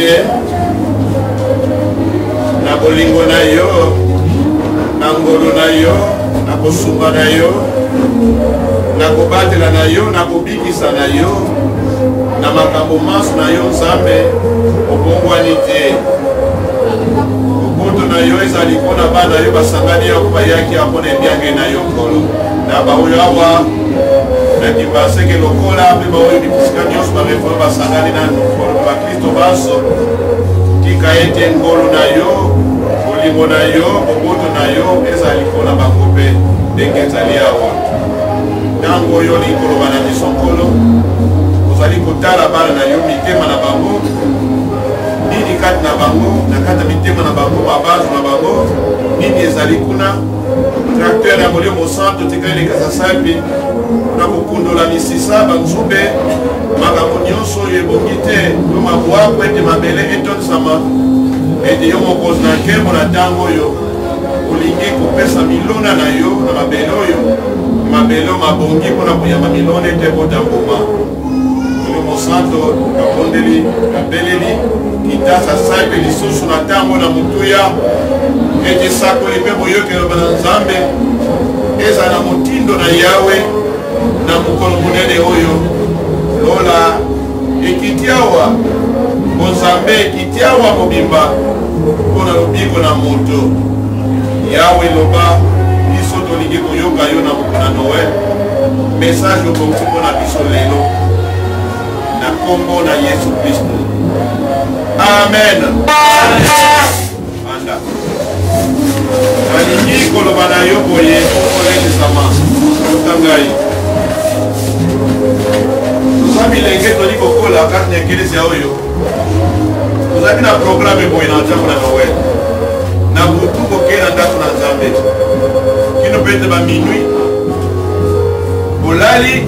bien na bolingo na yo na ngolo na yo na kosunga na yo na kobatela na yo na kobikisa na yo na makambo maso na yo nzambe obongwani te okoto na yo ezali mpona bana yo basangani yako bayaki mpona ebiange na yo nkolo na baoyo awa nakibaseke lokola mpe baoyo bisika nyonso bareforme basangani na nkolo bakristo baso tika ete ngolo na yo bolingo na yo boboto na yo ezali mpona bango mpe ndenge ezali awa ntango oyo likoloba na biso nkolo ozali kotala bana na yo mitema na bango nini kati na bango na kati ya mitema na bango babazo na bango nini ezali kuna tracteur ya molimo santo tikali lekasa sapi na kokundola misisa banzube makambo nyonso oyo ebongi te yo mabwako ete mabele etonisama ete yo mokonzi na nkembo na ntango oyo olingi kopesa milona na yo na mabele oyo mabele mabongi mpona koyamba milona ete bota mbuma molimo santo kabondeli kabeleli kitasa sape lisusu na ntango na motuya ete sakoli mpe boyokeloma na nzambe eza na motindo na yawe na mokolo monene oyo lola ekiti awa bonzambe ekiti awa mobimba mpona lobiko na moto yawe loba biso tolingi koyoka yo na mokolo na noel message okomisi mpona biso lelo na kombo na yesu kristo amen anda balingi koloba na yo boye okolekisama otangai toza bilenge toli kokola kati na ekelisia oyo tozali na programe boye na ntango na noel na butu kokee na ndako na nzambe kino pete baminui bolali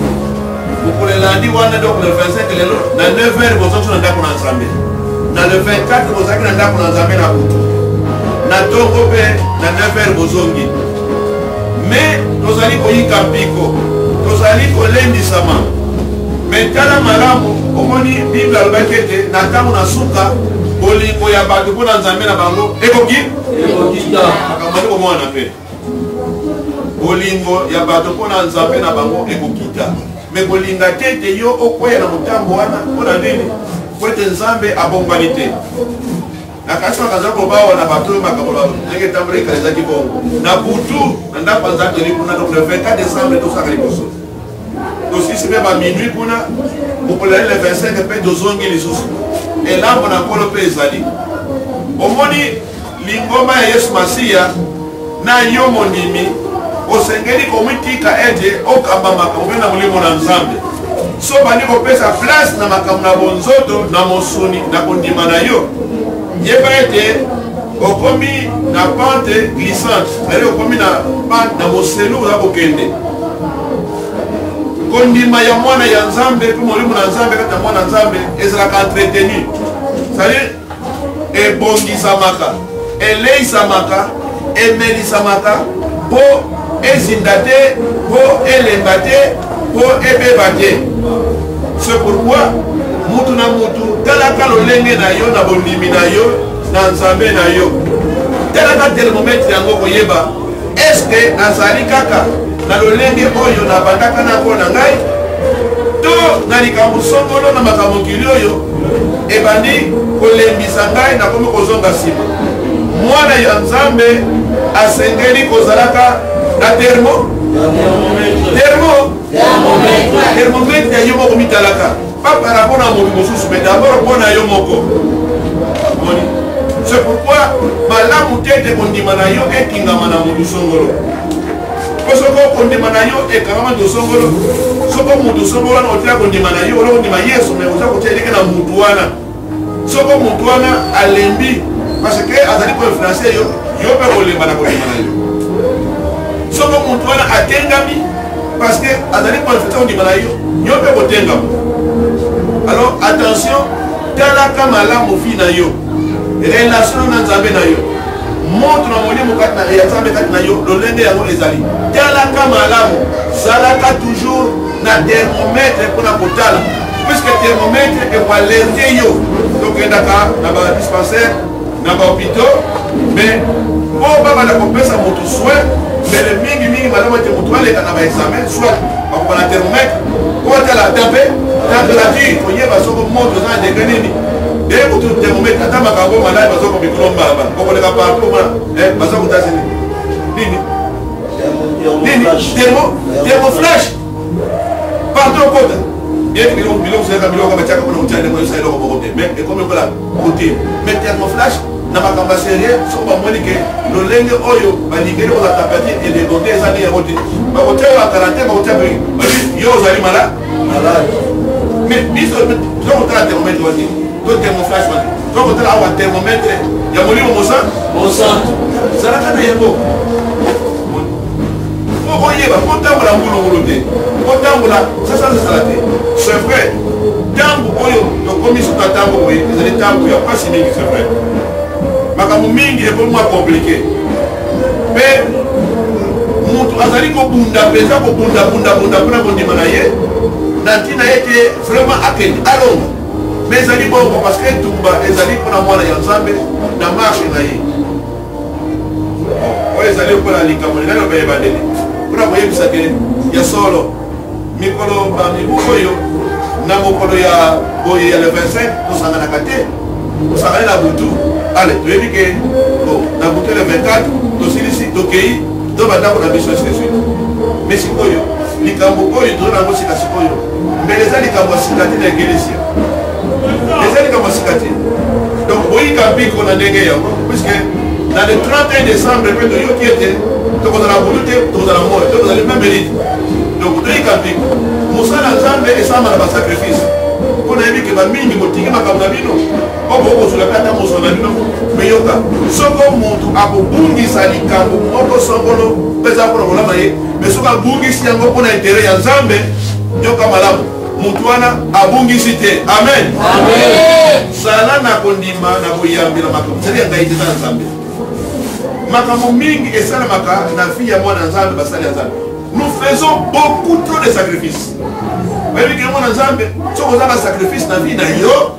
bokolelandi wana donc le 25 lelo na 9h bozaki na ndako na nzambe na le 24 bozaki na ndako na nzambe na butu na tongo mpe na 9h bozongi me tozali koyika mpiko tozali kolendisama me tala malamu omoni bible alobaki ete na ntango na suka bolingo ya bato mpo na nzambe na bango ekokita makambo komwana mpe bolingo ya bato mpo na nzambe na bango ekokita me kolinga te ete yo okweya na motambo wana mpona nini po ete nzambe abongwani te na kasi makaza kobawa na bato oyo makambo ndenge ntambola ekala ezaki bongo na butu na ndako ya nzambe toli kuna donc le 24 décembre tosaka liboso tosisi mpe baminui kuna mopolali le 25 mpe tozongi lisusu elambo na nkolo mpe ezali omoni lingomba ya yesu masiya na yo mondimi osengeli komitika ete okamba makambo mpe na molimo na nzambe so bandi kopesa place na makambo na bonzoto na mosuni na kondima na yo yeba ete okomi na pente glissante c'est-à-dire okomi na pente na moselu oza kokende kondima ya mwana ya nzambe mpe molimo na nzambe kati ya mwana nzambe ezalaka entretenu c'est-à-dire ebongisamaka eleisamaka emelisamaka mpo ezinda te mpo elemba te mpo ebeba te c'est pourquoi mutu na mutu talaka lolenge na yo na bondimi na yo na nzambe na yo talaka thermometre yango koyeba eske nazali kaka na lolenge oyo nabandaka na mpo na ngai to na likambo songolo na makambo nkili oyo ebandi kolembisa ngai nakomi kozonga nsima mwana ya nzambe asengeli kozalaka na thermometre ya yo moko mitalaka pas par rapport na moto mosusu mais d'abord mpona yo moko c'est pourquoi malamu te ete kondima na yo ekingama na motu songolo po soko kondima na yo ekangama motu songolo soko motu songolo wana otila kondima na yo ola kondima yesu mais oza kotia eleke na motu wana soko motu wana alembi parce que azali koinfluence yo yo mpe kolemba na kondima na yo soko motu wana atengami parce que azali koinfluence kondima na yo yo mpe kotengama. Alors attention, talaka malamu fi na yo relation na nzambe na yo montre na molimo kati na ya nzambe kati na yo lolenge yango ezali talaka malamu zalaka toujours na thermomètre mpona kotala puisque thermomètre et pour alerter yo. Donc il y a des dispensaires, dans les hôpitaux, mais pour la compétence à votre soin, mais le mingi madame est votre toile et dans l'examen, soit on prend un thermomètre, pour la taper, température, on y va sur le monde dans des grenades. Et pour tout thermomètre, attends ma cabo malade, parce qu'on micro baba, on va pas partout, parce qu'on t'a signé. Thermoflash. Pardon, côté. Bien que nous c'est un million comme ça comme on tient les ça mais comme voilà côté mais thermoflash na makamba sérieux so ba moni que le lenge oyo ba nikele ko la tapati et de donner ça ni roté ba hôtel à 40 ba hôtel yo zali malade mais biso so on tra thermomètre wati to thermoflash wati to on tra wa thermomètre ya molimo mosa ça la kana yebo oye ba kontambola ngulu te kontambola ça c'est vrai tango oyo to commission ta tango oyo ezali tango ya pasi mingi c'est vrai makambo mingi est pour moi compliqué mais mutu azali ko bunda pesa ko bunda pona kondima na ye na ntina ete vraiment akende alonga mais ezali bongo parce que tumba ezali pona mwana ya nzambe na marche na ye oyo ezali pona likambo lelo bayebandeli pour koyebisa ke ya solo mikolo bamibu oyo na mokolo ya boye ya le 25 tosanganaka te tosangani na butu ale toyebi ke na butu le 24 tosilisi tokei to bandako na biso esike suite mais sikoyo likambo oyo tozo nango sika sikoyo mbele eza likambo ya sika te na eglise eza likambo ya sika te donc boyika mpiko na ndenge yango puisque dans le 31 décembre mpe toyoki ete tokozala bulu te tokozala moyo tokozala même élite donc toyika mpiko mosala nzambe esamba na basacrifice mpo nayebi ke bamingi kotingi makambo na bino po bokozula mpe ata mosolo na bino meyoka soko motu akobungisa likambo moko songolo mpe eza mpona kolama ye mais soki abungisi yango mpona intere ya nzambe yoka malamu motu wana abungisi te amen sala na kondima na koyambela makambo sali ya ngai te eza na nzambe makambo mingi esalamaka na vie ya mwana nzambe basali ya nzambe nous faisons beaucoup trop de sacrifices bayebi ke mwana nzambe soki oza na sacrifice na vie na yo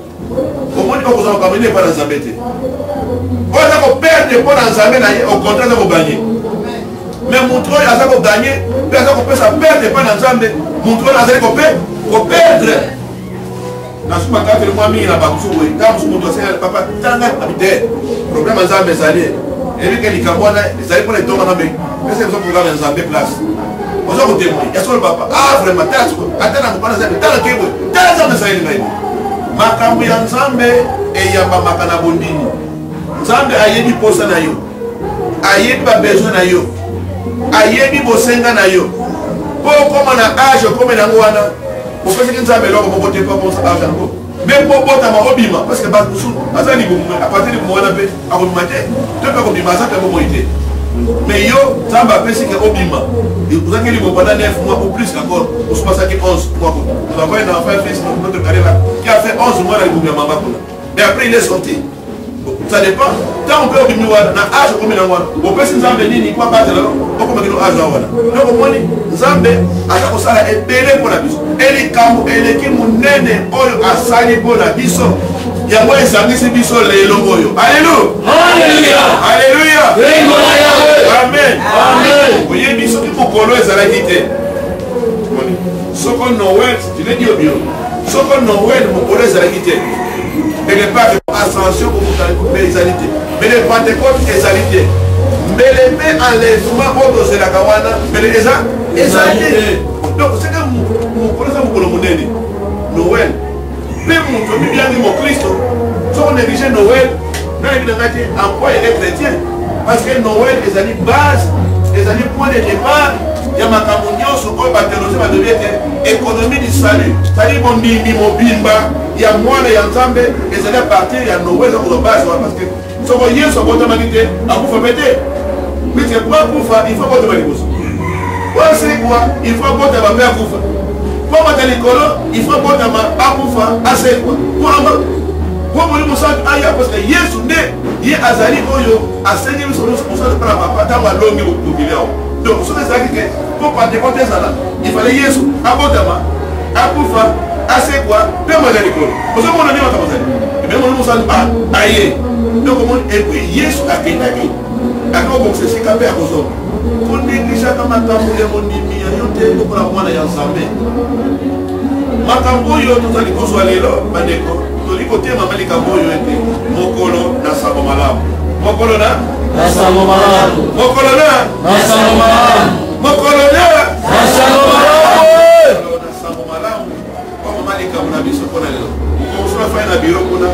omoni okozala makambo epa na nzambe te oyo aza koperde mpo na nzambe na ye au contraire aza koganye mais motu oyo aza koganye mpe aza kopesa perde mpo na nzambe motu oyo azali koperdre nasumaka tele mwa mingi na bakusu boye ta mosu motu asengeli papa tanga abite problème ya nzambe ezali ebike likambo wana ezali mpona etonga na mbeki ese biso programme ya nzambe place oza kotemoye yasolo papa vraiment ata na mokwana nzambe tala keboye tala nzambe esaleli ngai makambo ya nzambe eyambamaka na bondini nzambe ayebi posa na yo ayebi babesoin na yo ayebi bosenga na yo mpo okoma na age okome nango wana opesaki nzambe eloko moko te mpo akosa age yango me mpo botama obima parce que bato mosusu aza libumu apartir libumu wana mpe akobima te to mpe akobima aza mpe bomoi te mais yo nzambe apesi ke obima ozangi libumu pendant 9 mois ou plus encore osupasaki 11 mois kuna ozakoye na enfant fils notre carrière qui a fait 11 mois na libumu ya mama kuna mais après il est sorti ça dépend tant on peut obimi wana na age okomi nango wana opesi nzambe nini po abatela okomaki no age na wana donc omoni nzambe aza kosala ebele mpo na biso elikambo eleki monene oyo asali mpo na biso yango esangisi biso lelo oyo alleluya amen oyebi soki mokolo ezalaki te soko noel tinedi yo bio soko noel mokolo ezalaki te et les pas ascension pour les égalités mais les pentecôtes égalité mais les mains enlèvement autres c'est la kawana mais les égalité donc c'est que mon collègue mon colonel Noël même mon bien dit mon Christ si on néglige Noël dans les gâtés en quoi il est chrétien parce que Noël est une base est un point de départ ya makambo nyonso oyo batelose badebi ete économie du salut c'est-à-dire bondimi mobimba ya mwana ya nzambe ezali a partir ya Noël eza kozwa base wana parce que soko yesu abotamaki te akufa mpe te puisque po akufa il faut abotama liboso po asekwa il faut abotama mpe akufa po amata likolo il faut abotama akufa asekwa po molimo santu aya parce que yesu nde ye azali oyo asengi biso mosala mpona papa ntango alongi mokili awo donc soki ezalaki ke po pentecote ezala il fallait yesu abotama akufa assez quoi? Bien moi j'ai l'école. Parce que mon ami m'a commencé. Et bien mon ami m'a aïe. Donc et puis Yesu a kénaki. Ako bon c'est capé à cause. Pour négliger comme makambo ya monimi ya yote pour la mwana ya Nzambe. Makambo yo tozali kozwa lelo bandeko. Toli côté mama likambo yo ete mokolo na sango malamu. Mokolo na sango malamu. Mokolo na sango malamu. Mokolo na sango malamu. Na sango malamu. Kwa mama likambo na biso kona lelo. Ko sura fa na biro kuna.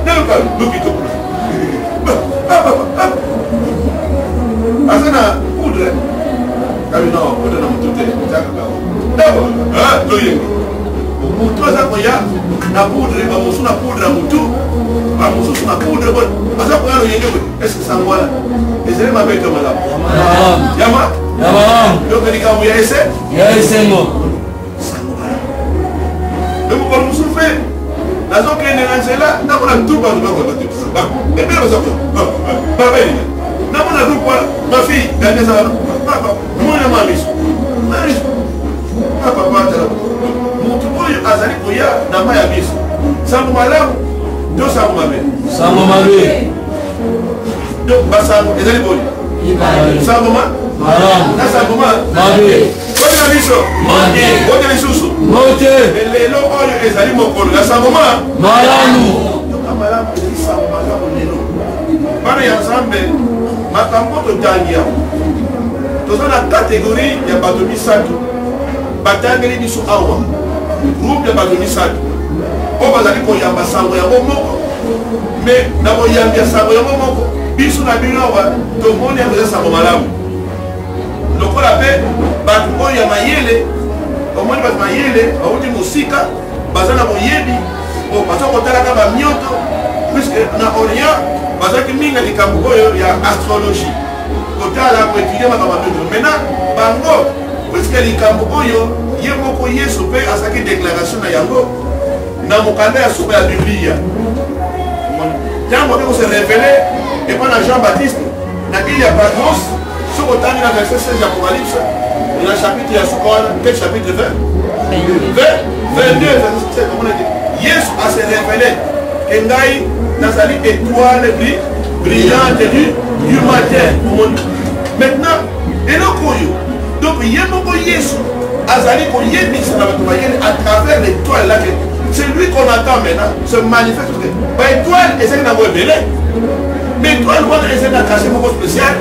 Nelo ka lupito kuna. Asana poudre. Kami no, poudre na mutute. Chaka ka. Dabo. Loye. Mutu asa koya na poudre, ba musu na poudre na mutu. Ba musu na poudre bon. Asa koya lo yenge bon. Est-ce que ça voilà? Ezele ma beto mala. Yama? Yama. Donc ni ka muya ese? Ya ese ngo. Donc ko musu fe. Nazo kene na nzela, na kona tuba ndo ko to. Ba, bebe ba sako. Ba bene. Na mona rupa ma fille gane ça papa mona mamis mamis papa pata mutu boyo azali koya na maya biso sango malamu do sango mabe do basango ezali boni sango malamu na sango mabe kote na biso kote na susu kote lelo oyo ezali mokolo na sango malamu do malamu ezali sango malamu lelo bana ya Nzambe makambo totangia toza na catégorie ya bato misato batangeli biso awa groupe ya bato misato oyo bazali koyamba sango yango moko me na koyambia sango yango moko biso na bino awa tomoni yango eza sango malamu lokola mpe bato oyo ya mayele omoni bato mayele bauti mosika baza na boyebi baza kotalaka bamioto puisque na orient bazaki mingi likambo oyo ya astrologie kotala koétudier makambo ya Petro maintenant bango puisque likambo oyo ye moko Yesu mpe asaki déclaration na yango na mokanda ya suka ya Biblia ntango mpe kose révélé epa na Jean-Baptiste na ile ya Patmos soki otangi na verset 16 ya Apocalypse na chapitre ya suka wana quel chapitre 20 22 verset 7 komona Yesu ase révélé ke ngai nazali étoile brillante du matin. Maintenant, eloko yo. Donc yemoko Yesu azali ko yebisa na bato bayele à travers l'étoile là que c'est lui qu'on attend maintenant se manifeste. Ba étoile ezali na révélé. Mais étoile wana ezali na caché moko spécial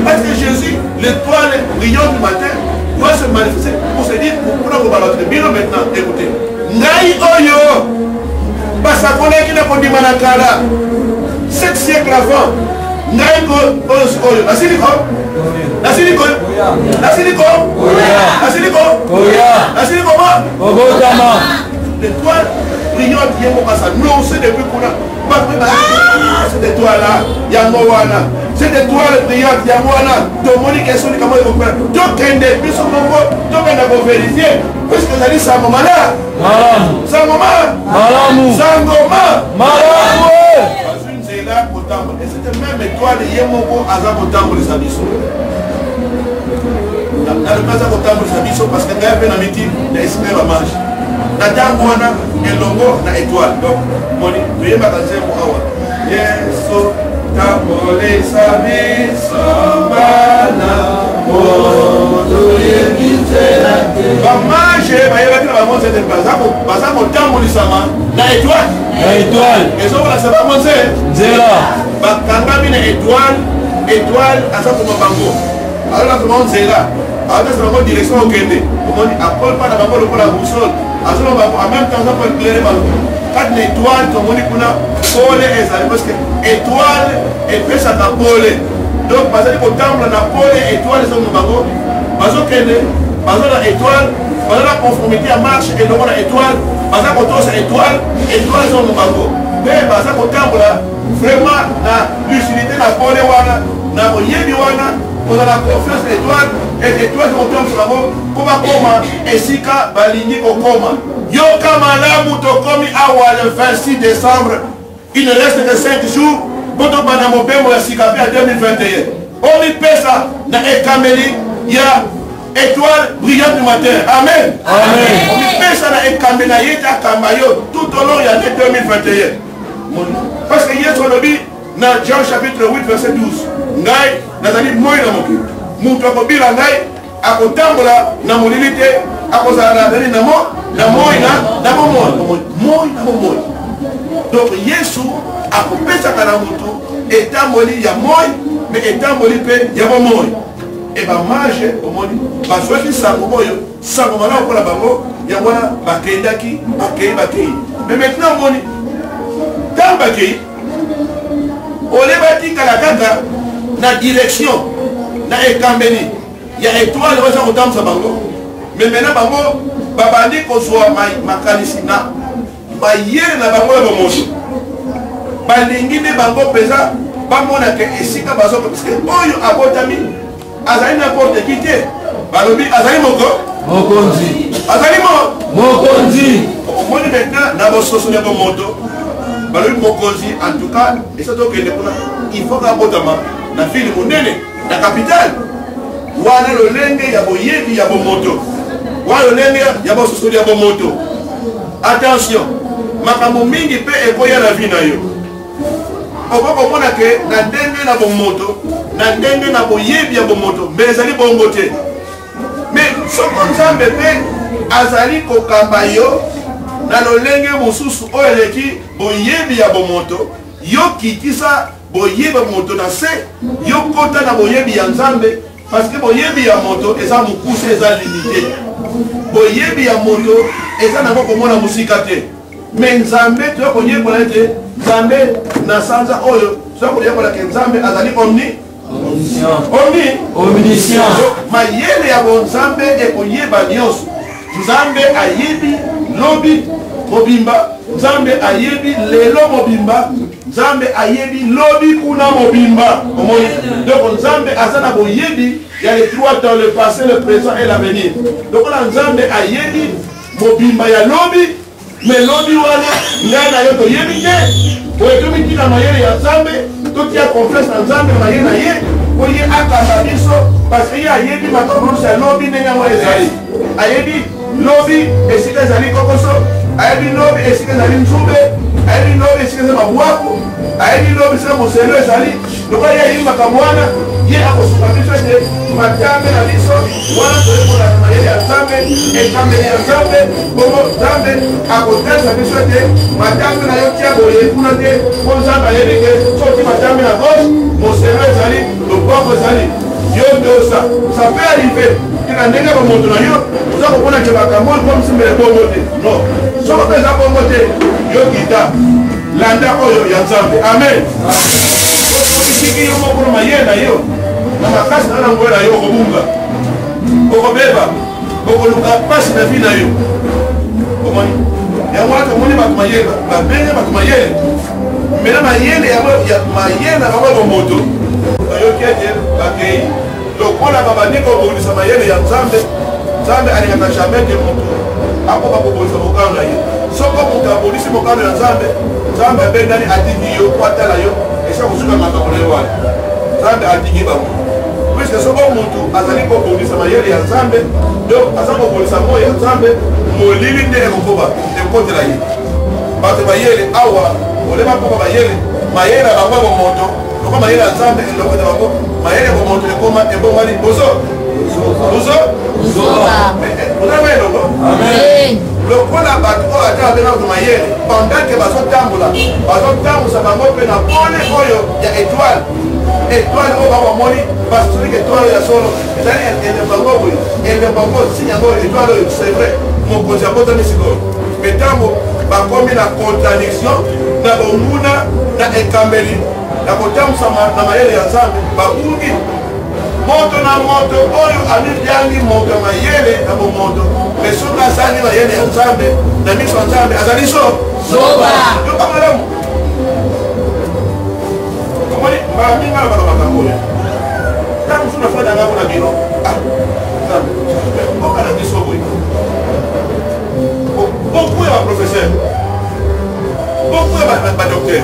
parce que Jésus, l'étoile brillante du matin doit se manifester pour se dire pour la rebalance. Bien maintenant, écoutez. Ngai oyo basakolaki na kondima na kala 7 siècles avant ngai ko oyo nasiliko l'étoile brillante yemo kasa non c'est depuis kuna cette étoile là yango wana cette étoile brillante yango wana tomoni question kama iko kwa tokende biso moko tokenda ko vérifier parce que zali sango malamu sango malamu azunzela kotambo et c'était même étoile yemoko aza kotambo les abisso na le kaza kotambo les abisso parce que ngai pe na miti na esprit la marche na tango wana elongo na étoile donc moni toyeba kanzemo awa yeso tambole sabiso bana bamage bayebaki na bango nzete baza kotambolisama na étoile ezokolakisa bango nzela bakangami na étoile aza koma bango azolakisa bango nzela azolakisa bango direction okende omoni akole mpa na bango lokola boussole azoloba bango en même temps aza po éclaire bango kati na étoile tomoni kuna pole ezali parce que étoile epesaka pole donc bazali kotambola na pole étoile ezokoma bango bazokende baza na étoile baza na conformité ya marche elongo na étoile baza kotosa étoile ezokoma bango mpe baza kotambola vraiment na lucidité na pole wana na boyebi wana kozala confiance na étoile et étoile ezokotambosa bango mpo bakoma esika balingi kokoma yoka malamu tokomi awa le 26 décembre il ne reste que 5 jours mpo tobanda mobembo ya sika mpe ya 2021 omipesa na ekameli ya étoile brillante du matin. Amen. On fait ça dans un caménaïe à Kamayo tout au long de l'année 2021. Parce que hier, on a dit dans Jean chapitre 8, verset 12. Ngai, nazali moi na moki. Muntu akobila ngai, akotambola na molilite, akozala na moi na moi. Donc Yesu akopesa kana mutu etamboli ya moi, mais etamboli pe ya moi. Et ba mage omoni bazwaki sango moyo sango mala okola bango ya wana bakendaki bakei. Mais maintenant omoni tambaki olebaki kala kaka na direction na ekambeni ya étoile oza kotambusa bango. Mais maintenant bango babandi kozwa makanisi na bayele na bango ya bomoso balingi nde bango mpenza bamona ke esika bazoka parceke oyo abotami azali n'importe qui te balobi azali mokonzi azali mokonzi omoni maintenant na bososo ya bomoto balobi mokonzi en tout cas esa tokende kuna il faut kabotama na ville monene na capitale wana lolenge ya boyebi ya bomoto wana lolenge ya bososo ya bomoto. Attention makambo mingi mpe ekoya na vie na yo okokomona ke na ndenge na bomoto na ndenge na boyebi ya bomoto mpe ezali bongo te. Mais soko nzambe mpe azali kokamba yo na lolenge mosusu oyo eleki boyebi ya bomoto yo kitisa boyebi ya bomoto na se yo kota na boyebi ya nzambe parce que boyebi ya moto eza mokuse eza limité. Boyebi ya moto eza nango komona musika te. Mais nzambe toyokoyekola ete nzambe na sanza oyo toyokoyekola ke nzambe azali omniscient. Mayele ya bonzambe ekoyeba nyonso. Nzambe ayebi lobi mobimba, nzambe ayebi lelo mobimba, nzambe ayebi lobi kuna mobimba. Donc nzambe aza na boyebi ya les trois dans le passé, le présent et l'avenir. Donc la nzambe ayebi mobimba ya lobi, mais lobi wana ngai na yo toyebi te. Oyo tomi tina mayele ya nzambe, totia confiance na nzambe mayele na ye, oye akamba biso parce que ye ayebi makambo ya lobi ndenge yango ezali. Ayebi lobi esika ezali kokoso, ayebi lobi esika ezali nzube, ayebi lobi esika ezali mabwaku, ayebi lobi esika moselo ezali. Lokola ye ayebi makambo wana ye akosunga biso ete matambe na biso wana toyekola na mayele ya nzambe ekambeli ya nzambe bongo nzambe akotalisa biso ete matambe na yo tia boye kuna te mpo nzambe ayebi ke soki matambe na gauche moselo ezali loboko ezali yo ndosa ça peut arriver tina ndenge bamoto na yo oza komona ke makambo oyo komisimbele bongo te non soko mpe eza bongo te yo kita landa oyo ya nzambe amen. Okitiki yo mokolo mayele na yo na makasi na nango na yo okobunga okobeba okoluka pasi na vi na yo omoni yango wana tomoni bato mayele babenge bato mayele mena mayele mayele na bango bomoto bayoki ete bakei lokola babandi kobongisa mayele ya nzambe nzambe alingaka jamais te moto akoba kobongisa mokano na ye soko moto abongisi mokano ya nzambe nzambe abengani atiki yo po atala yo esa kosuka makambo na yo wana nzambe atiki bango puisque soko moto azali kobongisa mayele ya nzambe donc aza kobongisa moyo ya nzambe molili nde ekokoba ekotela ye bato bayele awa oleba mpoka bayele mayele ya bango ya bomoto loko mayele ya nzambe elokota bango mayele ya bomoto ekoma ebongwani bozo ozaba eloko lokola bato oyo ata abenga bato mayele pendant ke bazotambusa bango mpe na pole oyo ya étoile oyo bakomoni basoki étoile oyo ya solo ezali elembango boye elembango signe yango étoile oyo c'est vrai mokonzi abotami sikoyo me ntango bakomi na contradiction na bonguna na ekambeli na kotambusa na mayele ya nzambe babungi moto na moto oyo amidiangi moto mayele na bomoto me soki asali mayele ya nzambe na miso ya nzambe azali zoba yoka malamu omoni mbala mingi na balo makambo oyo ntango mosu nafanda ngango na bino nzambe oka na biso boye beaucoup ya baprofesseur beaucoup ya badocteur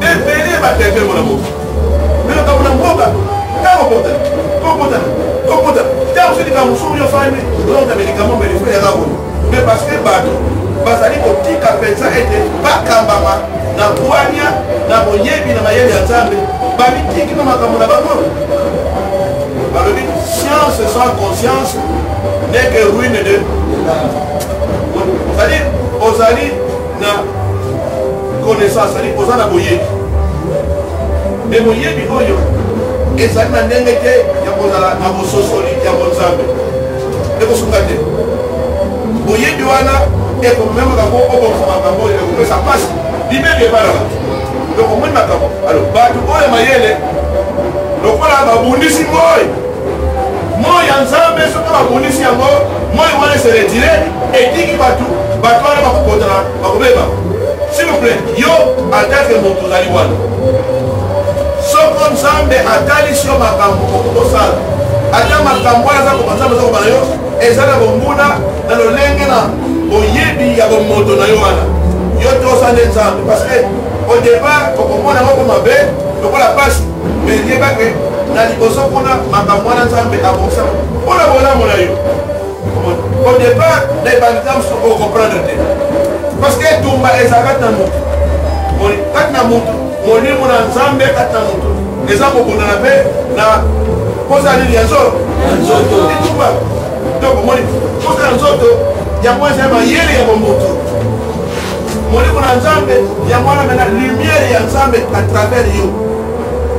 ebele baterpele mona moko me makambo na mboka kokotana ntango soki makambo soki yo fani ozonga médicament mais il faut ya kako mais parce que bato bazali kotika pensa ete bakambama na bwania na boyebi na mayele ya nzambe babitiki na makambo na bango balobi science sans conscience n'est que ruine de c'est-à-dire ozali na connaissance c'est-à-dire oza na boyebi mais boyebi oyo ezali na ndenge te ya kozala na bososoli ya bonzambe ekosunga te boyebi wana ekomema makambo obokisa makambo oyo ekopesa mpasi libeli ebalaka donc omoni makambo alo bato oyo mayele lokola babundisi moi moi ya nzambe soki babundisi yango moi wana se retire etiki bato wana bakokotana bakobeba s'il vous plaît yo atake moto ozali wana soko nzambe atalisi yo makambo okokosala ata makambo wana aza kobanzambe aza kobana yo eza na bombuna na lolenge na boyebi ya bomoto na yo wana yo te osande nzambe parce que au départ okomona yango ko mabe lokola pasi mais yebake na liboso kuna makambo wana nzambe abokisama mpona bolamu na yo au départ na ebandika mosu okomprendre te parce que etumba eza kati na motu kati na motu molimo na nzambe kati na motu eza kobundana mpe na poza nini ya nzoto etumba donc omoni poza ya nzoto yango eza mayele ya bomotu molimo na nzambe yango wana mena lumière ya nzambe à travers yo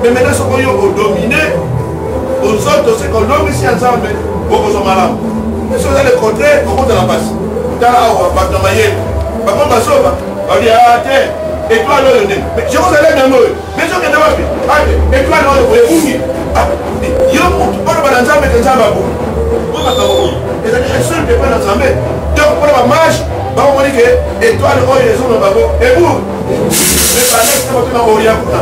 mais maintenant soko yo odomine ozoto seke olongisi ya nzambe okozwa malamu so oza le contraire okotala mpasi tala awa bato na mayele bango basoba babi te étoile oyo ndenge jerusalem yango oyo mais sokende wapi ate étoile oyo oyebungi yo mutu mpona bana nzambe te nzambe abungi omakambo oyo ezali esul te mpona nzambe donc mpona bamarche bakomoni ke étoile oyo ezoma bango ebungi mais banexte batona oria kuna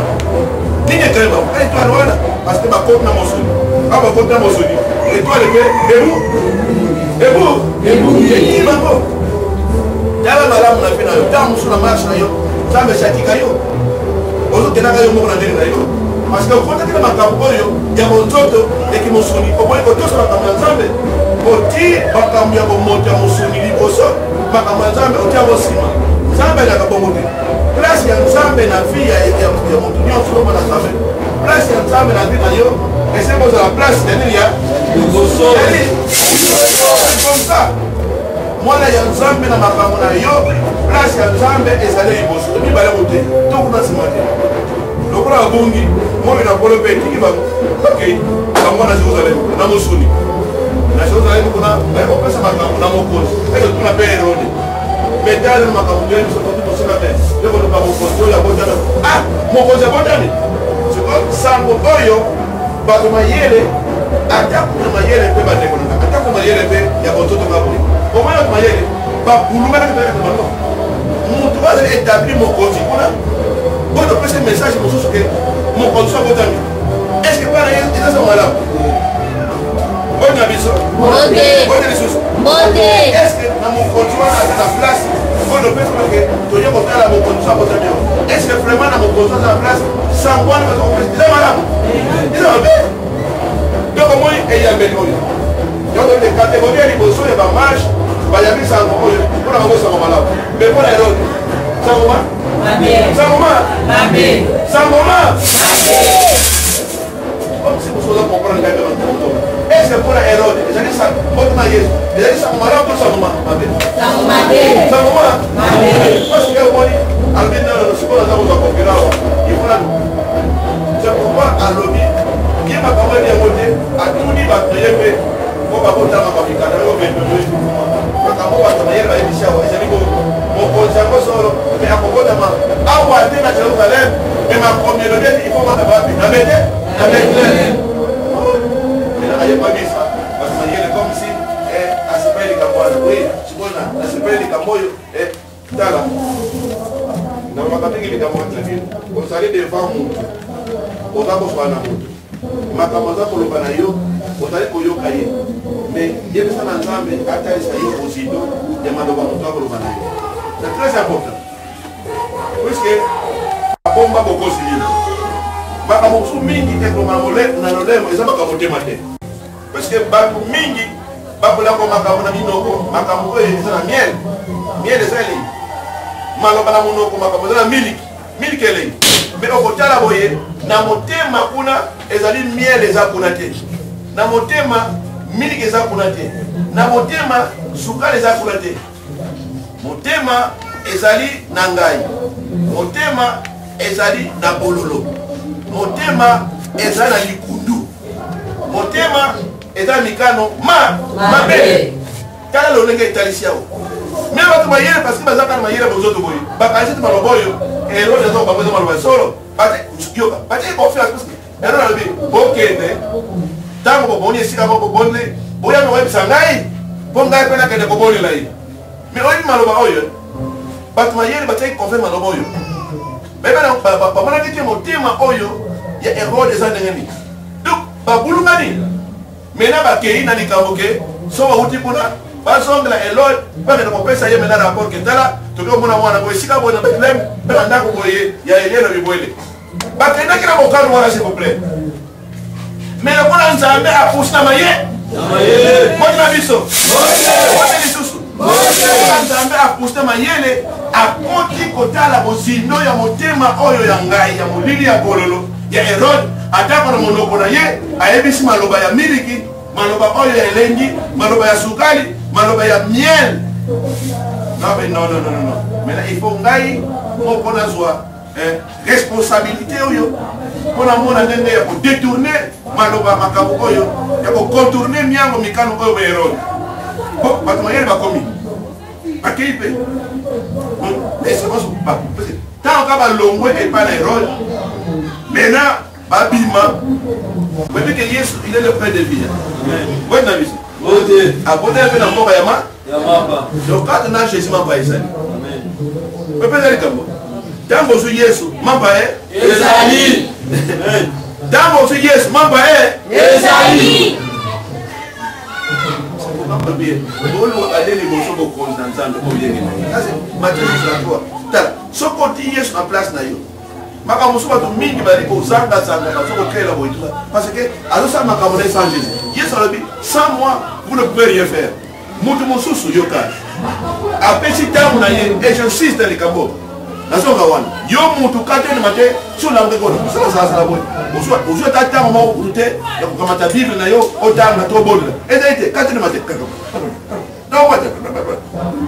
nini ekele bango étoile wana parce que bakoti na mosuni awa bakoti na mosuni étoile mpe ebungi ekii bango tala malamu na mpe na yo ntango mosu na marche na yo nzambe esatika yo ozokendaka yo moko na ndenge na yo parce que okotaki na makambo oyo ya bonzoto eki mosuni omoni kotosa makambo ya nzambe oti makambo ya bomoto ya mosuni liboso makambo ya nzambe oti yango nsima nzambe alaka bongo te place ya nzambe na vie ya moto nyonso lomba na nzambe place ya nzambe na vie na yo ese kozala place ya nini ya liboso comme ça mwana ya nzambe na makambo na yo place ya nzambe ezali liboso mibale kote to kuna nsima te lokola babungi moi na kolo mpe etiki bango okei bango na jérusalem na mosuni na jérusalem kuna opesa makambo na mokonzi eke tuna mpe herode metale na makambo ngeli bisokoki tosika te ekoloba mokonzi oyo abotana mokonzi abotani siko sango oyo bato mayele ata kuna mayele mpe bandeko nanga ata kuna mayele mpe ya bonzoto ngaboli omona bato mayele babulunganaki pekete bango mutu bazali établi mokonzi kuna boto pesa message mosusu ke mokonzi so abotami est ce que mpana ye ezasa malamu oyo na biso oyo lisusu est ce que na mokonzi wana aza na place oyo pesa ke toye kotala mokonzi so abotami yango est ce que vraiment na mokonzi aza na place sango wana baza kopesa eza malamu eza mabe donc omoi eyambeli oyo donc de catégorie ya liboso ya bamarche bayabi sango oyo mpona bango sango malamu mais mpona herode sangoma sangoma sangoma comme si mosusu oza comprendre ngai mpe bango est ce que mpona herode ezali mbote na yesu ezali sango malamu mpo sangoma mabe sangoma parce que omoni alobi nano sikoyo aza kozwa kokila awa ifona c'est pourquoi alobi ye makambo edi yango te atuni bato ye mpe po bakotanga bamikanda yo bendoo makambo bato na ye bayebisi awa ezali mokonzi yango solo me akokotama awa te na jérusalem me makomi elobi ete ifo mata bapi na bete na betlehem ena ayebabisa bato na yele comme si asepeli likambo wana oui sikona asepeli likambo oyo tala nalobaka mingi likambo wana bino ozali devant motu oza kozwala na motu makambo aza koloba na yo ozali koyoka ye mais yebisa na nzambe atalisa yo ozito ya maloba moto akoloba na yo c'est très important puisque abomba bokosi nini makambo mosusu mingi ekoma na lolemo eza makambo tema te parce que bato mingi bakola ko makambo na minoko makambo oyo eza na miel eza elengi maloba na monoko makambo eza na miliki elengi me okotala boye na motema kuna ezali miel eza kuna te na motema miliki eza kuna te na motema sukali eza kuna te motema ezali na ngai motema ezali na bololo motema ezali na likundu motema eza mikano mabe tala lolenge etalisi yawo me bato mayele parce que bazaka na mayele bozoto boye bakanisi te maloba oyo ero eza kobango maloba solo bate confiance parce que ero nalobi bokende ntango boboni esika moko bonde boyanga koyebisa ngai mpo ngai mpe nakende kobolela ye me oyebi maloba oyo bato mayele batiaki confiance maloba oyo bamonaki te motema oyo ya erode eza ndenge nini donc babulungani mena bakei na likambo ke so bauti kuna bazongela elode bakende kopesa ye mena rapport ke tala toki omona mwana boye esika boye na betlem mpe na ndako boye ya elielo bibwele bakendaki na mokano wana s'il vous plaît me lokola nzambe apusi na maye moti na biso mote lisusu nzambe apusi na mayele akoti kotala bozindo ya motema oyo ya ngai ya molili ya bololo ya herode atako na monoko na ye ayebisi maloba ya miliki maloba oyo ya elengi maloba ya sukali maloba ya miel non maintenant il faut ngai moko nazwa responsabilité oyo mpona mona ndenge ya kodetourne maloba makambo oyo ya kocontourne miango mikano oyo ba herode bato mayele bakomi bakei mpe ntango ka balongwe epai na herode maintenant babima oyebi ke yesu il est le pain de vie boye na biso aboteli mpe na mboka ya mapa donc kati na jésus mapa ezali pepe ezali kambo ntango ozwi yesu mapa ezali ntango ozwi yesu mapa ezali ale liboso bokonzi na nzambe oyenge tala soki oti yesu na place na yo makambo mosusu bato mingi bali kozangazanga bazokokelela boye parce que azosala makambo na ye sans jésus yesu alobi sans moi vous ne pouvez rien faire mutu mosusu yokani apesi ntango na ye et j'insiste na likambo nazonga wana yo mutu katenema te solangekona osalasala boye ozwi ata ntango moko kutu te ya kokamata bible na yo otanga to bolela ezali te katenema te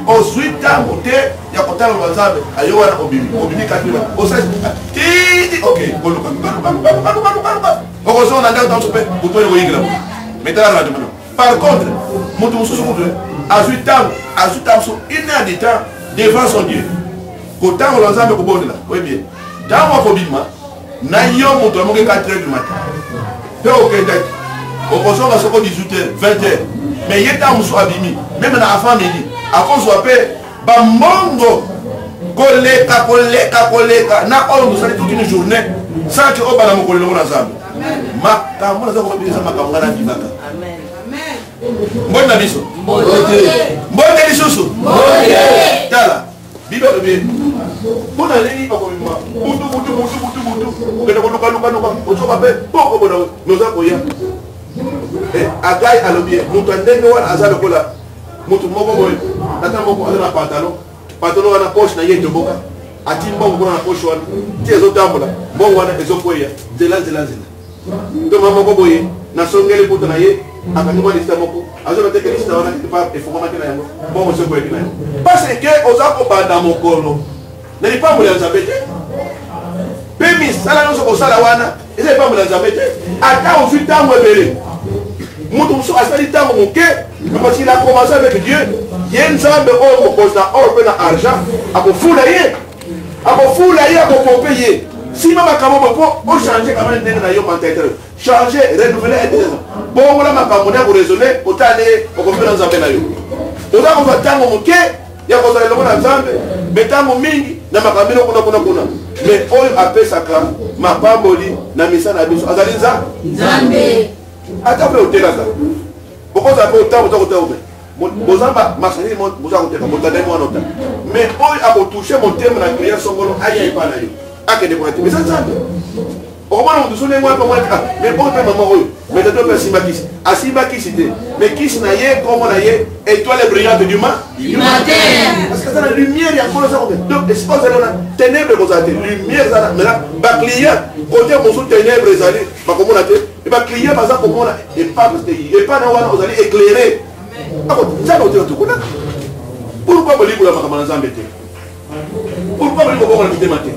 ozwi ntango te ya kotala na nzambe ayo wana obimi katenema titi ok okozonga na ndako tanso mpe butoni koyingela metala radio mana par contre mutu mosusu kutu azwi ntango so une heure de temps devant son dieu kotango la nzambe kobondela oyebi ntango akobima na yo moto amoki 4 heures du matin mpe okendaki okozonga soko 18h 20h mais ye ntango mosusu abimi meme na avant midi akozwa mpe bambongo koleka na oyo mosali toute une journée sans ke obana mokolo elongo na nzambe makambo naza kokobilisa makambo nga nandimaka mboni na biso mbonde lisusu tala bible elobi mpona ndenge bakomima butu okende kolukalukaluka ozoka mpe poko bona noza koya agai alobi moto ndenge wana aza lokola moto moko boye ata moko aza na pantalon wana poche na ye etoboka ati mbongo kuna na poche wana ti ezotambola mbongo wana ezokweya nzela to mama moko boye nasongeli puta na ye akangi mwa lisita moko azoba teke lisita wana efungwamaki na yango mbongo sokoyeki na yango parce ke oza kobanda mokolo na lipambo ya nzambe te mpe misala nyonso kosala wana eza lipambo ya nzambe te ata ozwi ntango ebele moto mosusu asali ntango moke parce qu'il a commencé avec dieu ye nzambe oyo mokonzi na or mpe na argent akofula ye akopompe ye sima makambo mpo ochange kama ndenge na yo mentalité changer renouveler intérêt bongola makambo na koraisonne otale okofela nzambe na yo oza kozwa ntango moke ya kozala elongo na nzambe me ntango mingi na makambo kuna me oyo apesaka mapamboli na misala ya biso azali nzambe ata mpe otelaka okozala mpe otango oza koteka obe bozamba marchandise boza koteka botandaki wana ota me oyo akotouche motema na priere songolo aya epa na yo akende kuna te mesa nzambe Au moment où nous sommes mais bon, maman, mais tu peux Simba Kiss. À Simba Kiss, mais Kiss n'a yé, comme on a yé, étoile brillante du matin. Parce que ça, la lumière, il y a quoi ça. Donc, c'est pas ça, ténèbres, vous avez lumière, ça, mais là, client, côté mon sous ténèbres, vous allez, pas comme on a fait, et bah, client, par exemple, comme on a, et pas, vous allez éclairer. Ça, vous avez tout connaître. Pourquoi vous voulez la maman embêter? Pourquoi vous voulez la matin?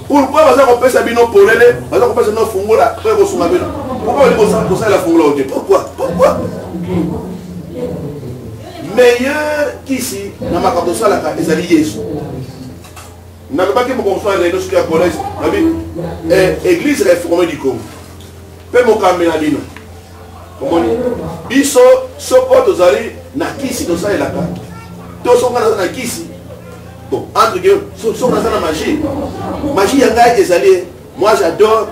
Pourquoi vous avez fait bino pour l'aile? Vous avez fait notre fungola, pourquoi vous avez pourquoi vous avez fait la fungola? Pourquoi? Meilleur qu'ici, dans ma carte de salle, ils allaient Yesu. N'a pas que mon confrère de nous qui a collège, l'église réformée du Congo. Peu mon caméra bino. Comment dire? Biso, soko tozali na kisi to ça et la carte. To songa na kisi. Bon, entre guillemets, songa na magie. Magie yanga ezali. Moi j'adore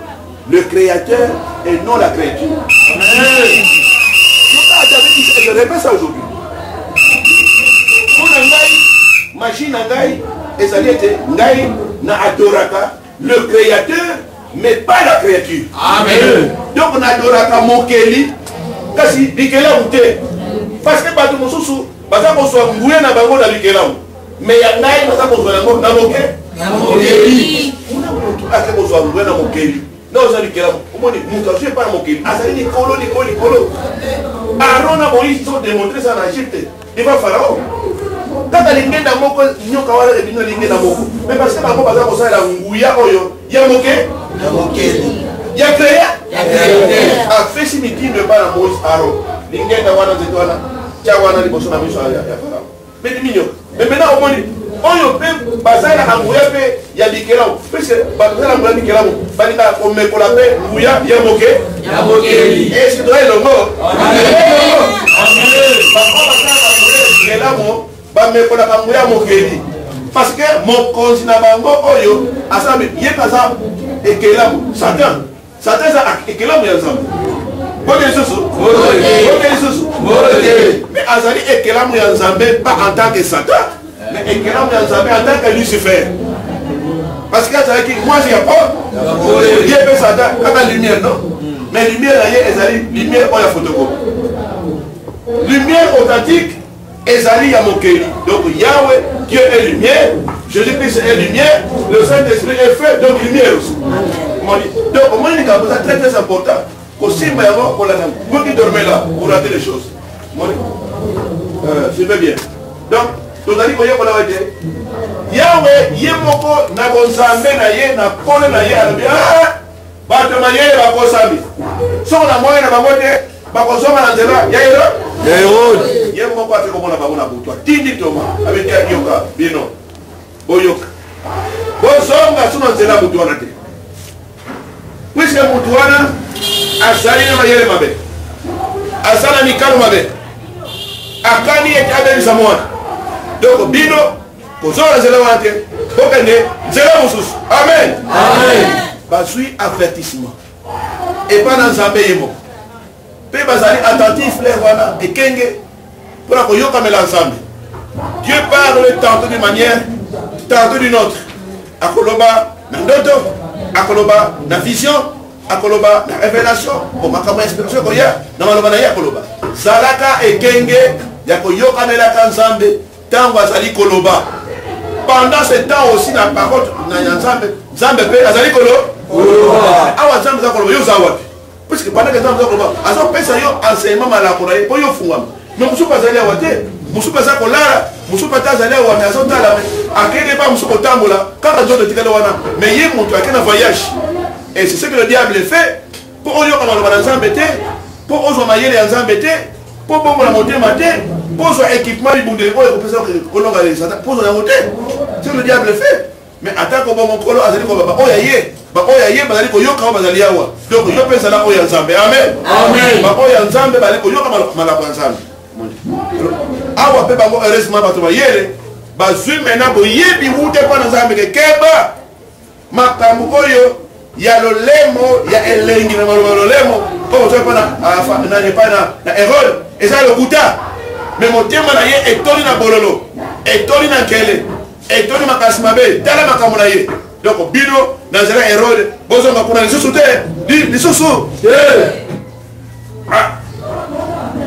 le créateur et non la créature. Amen. Je répète ça aujourd'hui. Pour ngai, magie ngai ezali ete ngai na adoraka le créateur mais pas la créature. Amen. Donc on adoraka mokeli kasi bikela ute. Parce que bato mosusu baza kozwa nguye na bango na bikela. Mais ya ngai baza kozwa yango na moke na mokeli. Una mutu ake kozwa nguye na mokeli. Na oza bikela. Omoni mutu aje pas na mokeli. Azali ni kolo. Aaron a Moïse ont démontré ça en Égypte. Il va Pharaon. Quand tu as l'ingé dans mon corps, il y a l'ingé dans mon corps. Mais parce que bango baza kozala la nguya oyo, ya moke na mokeli. Ya créé. A fait si midi ne pas na Moïse Aaron. L'ingé dans wana zetwana. Tia wana liboso na biso ya Pharaon. Mais di mignon. Mais maintenant au moni oyo pe bazala na nguya pe ya bikela. Parce que bazala na nguya bikela. Balika ko mekola pe nguya ya moke na mokeli. Et c'est vrai le mot. Parce que mon continent bango oyo asabe yekaza ekelamu Satan ça ekelamu ensemble. Mais azali ekelamu ensemble pas en tant que Satan mais ekelamu ensemble en tant que Lucifer. Parce que moi j'ai pas il y a Satan comme la lumière non mais lumière là ezali lumière oya photocopie. Lumière authentique, Ezali Yamokeli. Donc Yahweh, Dieu est lumière, Jésus-Christ est lumière, le Saint-Esprit est feu, donc lumière aussi. Donc au moins il y a très très important. Vous qui dormez là, pour rater les choses. Je vais bien. Donc, vous allez voir qu'on a dit Yahweh, Yemoko, Nabonsambe, Naye, Napole, Naye, Alabia, Batemaye, Bakosami. Son la moyenne à Bamote. Bakosoma na nzela ya Herode. Ye moko ate ko mona babona butwa. Tindi toma avec yoka bino. Boyoka. Bosonga suna nzela butwa na te. Puisque butwana asali na mayele mabe. Asala mikalo mabe. Akani et abeli samona. Donc bino kozora nzela wante. Bokende nzela mususu. Amen. Amen. Basui avertissement. Et pas dans Nzambe yemo. Pe bazali attentif les voilà et kenge pour que yo kamela ensemble. Dieu parle tantôt d'une manière, tantôt d'une autre. Akoloba na ndoto, akoloba na vision, akoloba na révélation, o makama inspiration ko ya na maloba na ya koloba. Zalaka et kenge ya ko yo kamela ensemble tango azali koloba. Pendant ce temps aussi na parole na Nzambe, Nzambe pe azali koloba. Awa Nzambe za koloba yo zawapi. Parce que pendant que nous avons un enseignement malakoraye, pour yo fungam. Mais musu bazali awate, musu bazako lara, musu batazali awate azotala mais akene pas musu kotambola, quand on doit tikala wana, mais yé mutu akena voyage. Et c'est ce que le diable fait pour yo kama lo Nzambe te, pour ozo mayele Nzambe te, pour bombo la monter matin, pour zo équipement libundé ko ko pesa ko longa les satan, pour zo la monter. C'est le diable fait. Mais attends qu'on va mon colo azali ko baba oyaye. Oya ye bazali ko yoka bazali yawa donc yo pesa na oya Nzambe amen amen ba oya Nzambe bazali ko yoka malako Nzambe awa pe bango heureusement bato ba yele bazui mena bo yebi wute pa Nzambe ke keba makambo oyo ya lolemo ya elengi na lolemo ko to pa na na Herode eza lokuta mais motema na ye etoli na bololo etoli na kele etoli makasi mabe tala makambo na ye donc bino nazala Hérode bozonga kuna lisusu te lisusu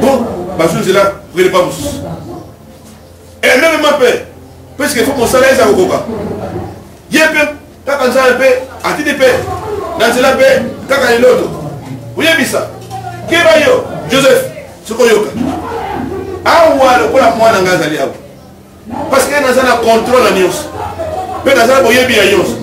bon bazuzela vous pas vous et même ma paix parce qu'il faut mon salaire ça kokoka yepé kaka nzala pe atidi pe nazela pe kaka iloto uyebisa keba yo Joseph sikoyoka awa lokola mwana ngazali awa parce que nazala contrôle la nyonso pe nazala boyebi ya nyonso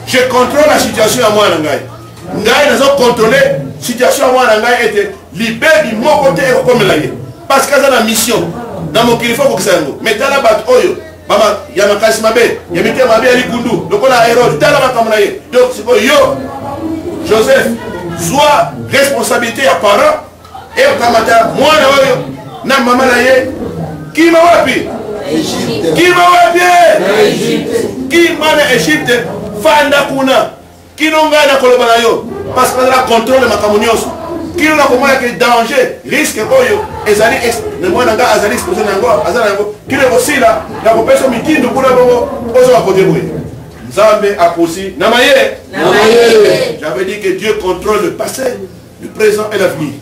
je contrôle la situation ya mwana ngai nazo contrôler situation ya mwana ngai ete libéri moko te ekokomela ye parce que azala mission na mokili fo kokisa yango mais tala bato oyo bama ya makasi mabe ya mitema mabe ya likundu lokola Hérode tala makambo na ye donc sikoyo yo Joseph soit responsabilité ya parent et okamata mwana oyo na mama na ye kima wapi kima wapi kima na Egypte fanda kuna kinonga na koloba na yo parce que la contrôle makambo nyonso kino na komona ke danger risque oyo ezali ne mwana nga azali exposé nango azala yango kino kosila na kopesa mitindo kuna bongo ozo akote boye Nzambe akosi na maye j'avais dit que Dieu contrôle le passé le présent et l'avenir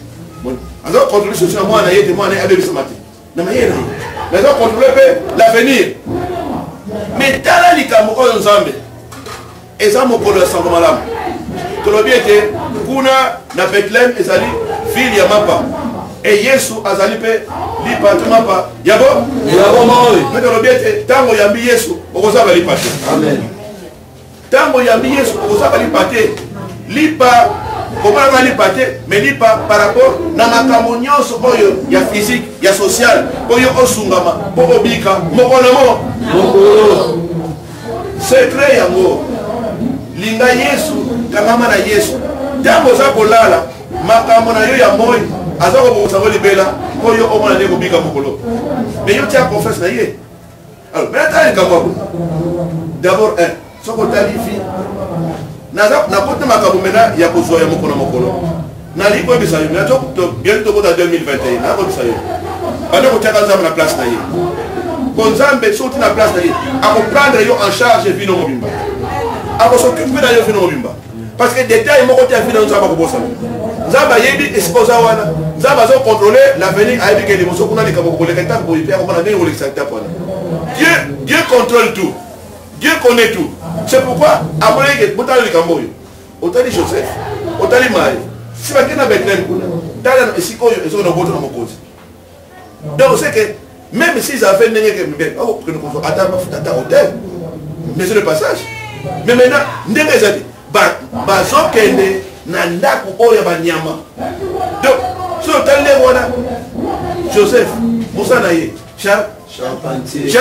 azo contrôler ce sur moi na yete moi na abe samati na maye na azo contrôler l'avenir mais tala likambo oyo Nzambe eza mokolo ya sango malamu tolobi ete kuna na Bethlehem ezali ville ya mapa et Yesu azali pe lipa te mapa yabo moi mais tolobi ete tango yambi Yesu okozaba lipa te amen tango yambi Yesu okozaba lipa te lipa komana lipa te mais lipa par rapport na makambo nyonso oyo ya physique ya social oyo osungama po obika moko na moko secret yango linga Yesu kangama na Yesu tango za kolala makambo na yo ya moi azako bosango libela oyo omona ndeko bika mokolo mais yo tia confesse na ye alors mais tali kamabo d'abord soko tali fi naza na kote makambo mena ya kozwa ya mokolo na liko bisa yo na to bien to kota 2021 na ko bisa yo bana ko tia kanza na place na ye konzambe sauti na place na ye ako prendre yo en charge vino mobimba ako s'occuper na yo vino mobimba parce que détail moko tia vino nzamba ko bosa nzamba yebi exposa wana nzamba zo contrôler l'avenir ayebi ke liboso kuna likambo ko leka tako ipi ako na ndenge ko lekisa ta pona Dieu contrôle tout Dieu connaît tout c'est pourquoi après que botali likambo yo otali Joseph otali Marie si ba kena Bethlehem kuna dala esiko yo ezo na boto na mokozi donc c'est que même s'ils avaient ndenge ke mbé ako que nous attend mafuta ta hôtel mais c'est le passage mais maintenant ndenge ezali bazokende na ndako oyo banyama donc so otali ndenge wana Joseph musa na ye charpentier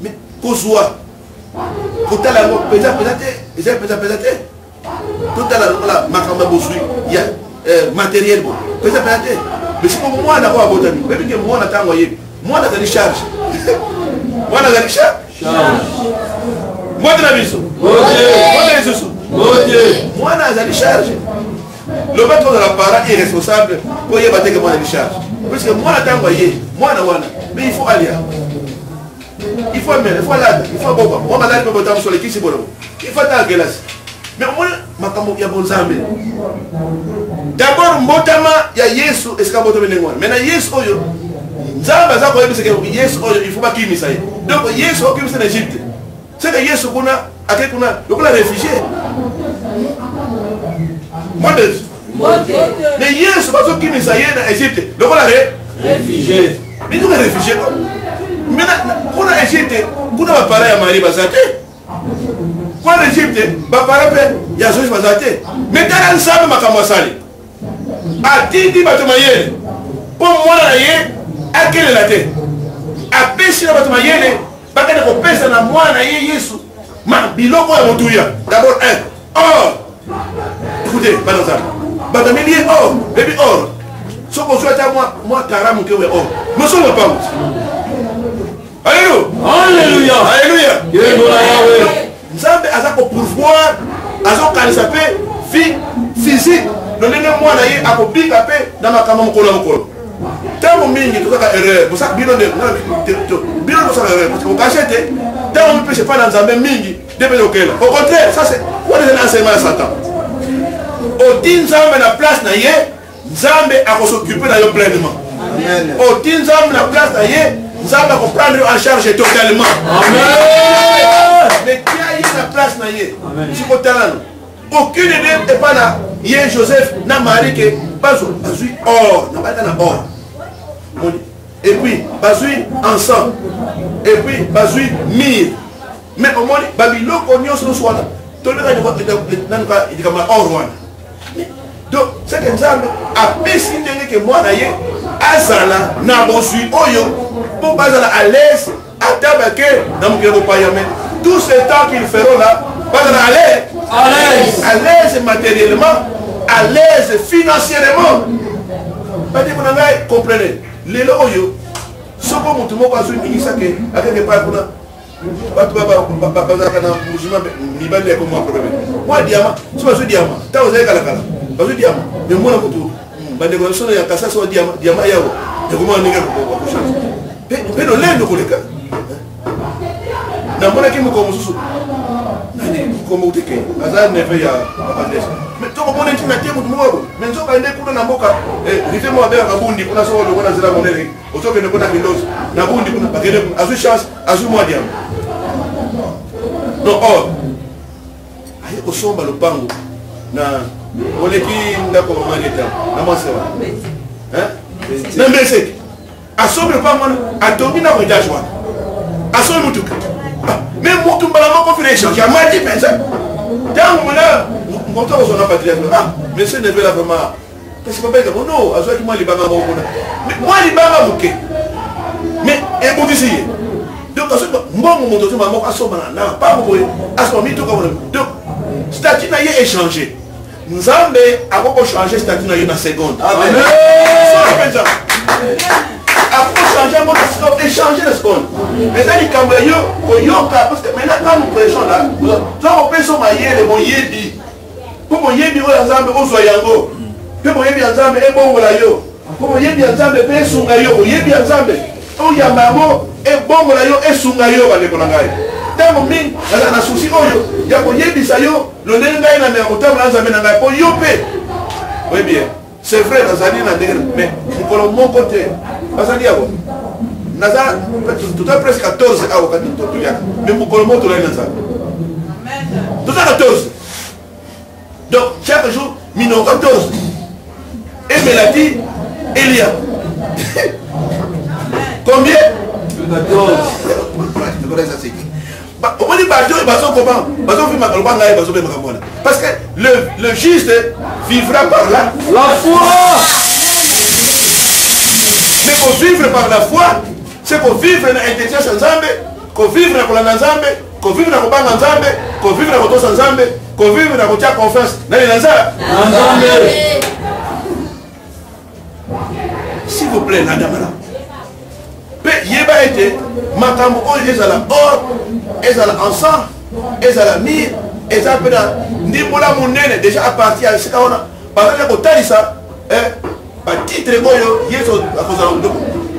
mais kozwa kotala yango peza te totala lokola makambo ya bozwi ya matériel bo peza te mais siko mwana oyo abotami oyebike mwana ntango ayebi mwana azali charge mwana azali mwana na biso mwana lisusu mwana azali charge loba tozala parent irresponsable po yeba teke mwana azali charge parce que mwana ntango aye mwana wana mais il faut alia il faut amena il faut alada il faut boba mwa maladi pe botamu sole kisi bono il faut ta gelasi mais mwana makambo ya bonzambe d'abord mbotama ya Yesu esika mbotama ndenge wana mais na Yesu oyo nzamba aza koyebisa ke Yesu oyo il faut bakimisa ye donc Yesu okimisa na Egypte c'est que Yesu kuna ake kuna lokola réfugié modèle mais Yesu bazokimisa ye na Egypte lokola réfugié mais nous réfugié mais kuna Egypte kuna bapara ya Marie baza te kuna Egypte bapara pe ya Joseph baza te mais tala nsambe makambo asali atindi bato mayele po mwana na ye akelela te apesi na bato mayele bakende kopesa na mwana ye Yesu ma biloko ya motuya d'abord or écoutez bana nzambe bato meli ye or bebi or soko ozwa ata mwa karamu ke we or mosolo pango alléluia nzambe aza kopouvoir azokanisa mpe vie physique no ndenge mwana ye akobika mpe na makambo mokolo na mokolo Tant mingi tout ça erreur pour ça bino de bino pour ça erreur parce que au cachette tant on peut se pas dans un même mingi depuis lequel au contraire ça c'est quoi les enseignements de Satan au tin Nzambe na place na ye Nzambe a s'occuper na yo pleinement au tin Nzambe na place na ye Nzambe a prendre en charge totalement amen mais qui a eu la place na ye si ko talano aucune idée n'est pas là hier Joseph na Marie que bazo bazui or na bata na or et puis bazui ensemble et puis bazui mire mais au moins babilo konyo so swala to le ka il comme or wana donc c'est que Nzambe a pesi ndenge que moi na ye azala na bozui oyo pour bazala à l'aise atabake na mukelo payame tout ce temps qu'ils feront là bazala à l'aise matériellement à l'aise financièrement pas dire qu'on a comprenez les loyaux sont comme tout le monde passe une ça que à quelque part pour pas tout va bazala na musulman ni ba le comme moi problème moi diamant tu vas diamant ta osé kala kala ba diamant mais moi na kutu ba de gonso ya kasa so diamant yao de comment ninga ko chance mais non lendo ko le ka na mona ki mo ko mususu comme tu es azar ne fait ya mais to ko mona ti na tie mutu mo mais nzo ka ende kuna na mboka rife mo abera kabundi kuna so lo kuna zira monele otoke ne kuna kindozi na bundi kuna bakene azu chance azu mo diam non or aye ko somba lo pango na ole ki ndako maneta na masewa na mbese asombe lo pango atomi na ko jashwa asombe mutuka même moi tout le monde fait l'échange à m'a dit mais ça tant on a mon temps on a pas dit ah mais c'est ne veut la vraiment qu'est-ce qu'on fait non à soit moi les banga mon mais moi les banga moké mais et bon ici donc à ce moment mon temps maman à son na pas moi à ce moment tout comme donc statut na y échangé Nzambe a beaucoup changé statut na y na seconde amen ça après changer mon échanger les secondes mais ça dit quand yo parce que maintenant quand nous prêchons là ça on peut son mailler les bon yebi pour mon yebi o Nzambe o so yango pour mon yebi Nzambe e bongo la yo pour mon yebi Nzambe pe sunga yo yebi Nzambe o ya mamo e bongo la yo e sunga yo ba le kolanga tamo mingi na souci oyo ya ko yebi sa yo le ndenga ina me otamo Nzambe na ngai po yo pe oui bien c'est vrai Nazali na derrière mais pour mon côté Nazali abo Nazali tout à presque 14 abo quand tout ya mais pour le monde là Nazali tout à 14 donc chaque jour mino 14 et Melati Elia combien 14 on dit parce que le juste vivra par la foi. Mais pour vivre par la foi, c'est pour vivre dans l'intelligence ensemble, pour vivre dans la ensemble, pour vivre dans le banc ensemble, pour vivre dans le dos ensemble, pour vivre dans le confiance dans les ensemble. S'il vous plaît, Nadamala. Yeba été makambo oyo ezala or ezala ensemble ezala mire ezala pena ndimbola munene déjà à partir ya sika ona bazali kotalisa ba titre oyo yeso akozala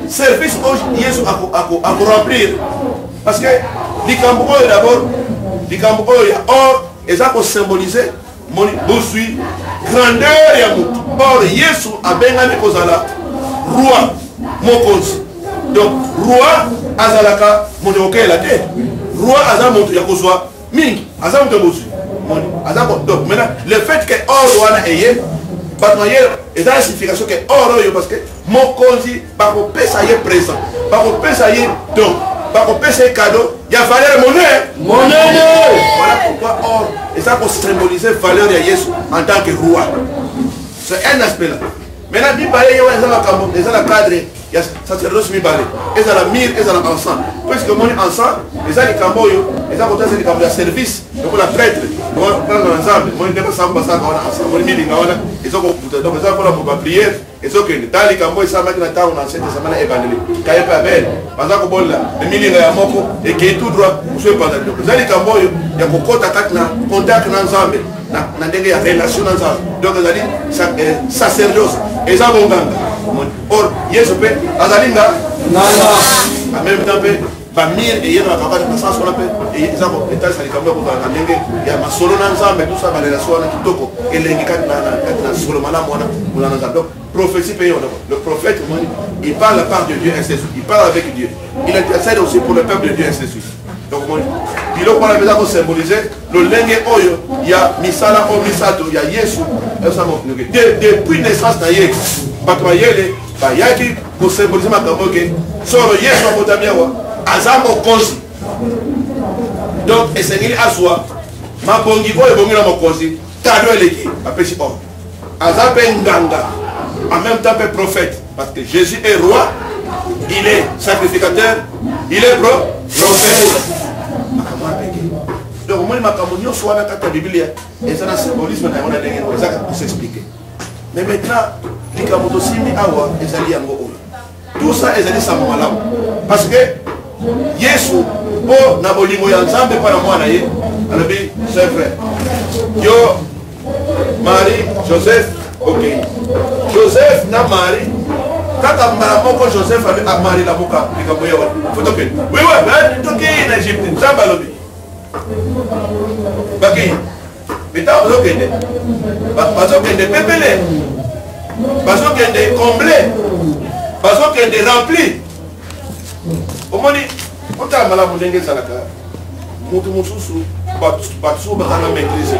service oyo yeso ako remplir parce que likambo oyo d'abord likambo oyo ya or ezala ko symboliser moni bosui grandeur ya mutu or yesu abengani kozala roi mokonzi. Donc, roi azalaka moto okela te. Roi azal moto yakozwa mingi, azal moto bozu. Donc maintenant le fait que or wana eye batmayer est dans la signification que or yo parce que mokonzi ba ko pesa ye présent, ba ko pesa ye donc, ba ko pesa ye cadeau, ya valeur monnaie. Voilà pourquoi or et ça pour symboliser valeur de Jésus en tant que roi. C'est un aspect là. Maintenant bi parler yo ezala kambo, ezala cadre. Il y a sacerdoce mi balé, et ça la mire, et ça la ensemble. Puisque mon ensemble, et ça les camboyos, et ça côté c'est les camboyos service, donc la prêtre, on prend ensemble, on ne peut pas savoir ça quand on a ensemble, on est mis dans et ça donc ça pour la prière, et ça que dans les camboyos ça maintenant on a cette semaine évanouie, quand il pas belle, parce que bon là, le milieu est à moko et qui est tout droit, vous savez pas donc dans les camboyos, il y a beaucoup d'attaques là, contact ensemble, na des relations ensemble, donc ça dit sacerdoce, et ça bon gang, or yesu mpe azali nga en même temps mpe bamire eyena bakaka nasanso wana mpe eza etalisa likambo ya kozala na ndenge ya masolo na nzambe tusa barelation wana kitoko elengi kati na solo malamu wana molana nzambe. Donc prophétie mpe yona le prophète moni il parle par de Dieu ainsi de suite, il parle avec Dieu, il intercède aussi pour le peuple de Dieu ainsi de suite. Donc moni biloko wana mpeza kosymbolize lolenge oyo ya misala oyo misato ya yesu depuis naissance na ye bato bayele bayaki kosymbolize makambo ke solo yesu akotami awa aza mokonzi. Donc esengeli azwa mabongi oyo ebongi na mokonzi kado eleki apesi ordre aza mpe nganga en même temps mpe prophète parce que Jésus est roi, il est sacrificateur, il est prophète. Donc moi makambo nyonso wana kati ya Biblia eza na symbolisme na yango na ndenge ezaka kosexpliquer. Mais maintenant likambo tosimi awa ezali yango oyo tout ça ezali sama malamu parce que yesu mpo na bolingo ya nzambe mpo na mwana ye alobi c'est vrai yo Marie Joseph ok Joseph na Marie kaka mbala moko Joseph a Marie la moka likambo ya wana foto ke oui ouais toki na Egypte nzambe alobi baki bita bazokende pepele bazokende comblé bazokende rempli omoni otala malamu ndenge ezalaka mutu mosusu bato so baza na maîtrise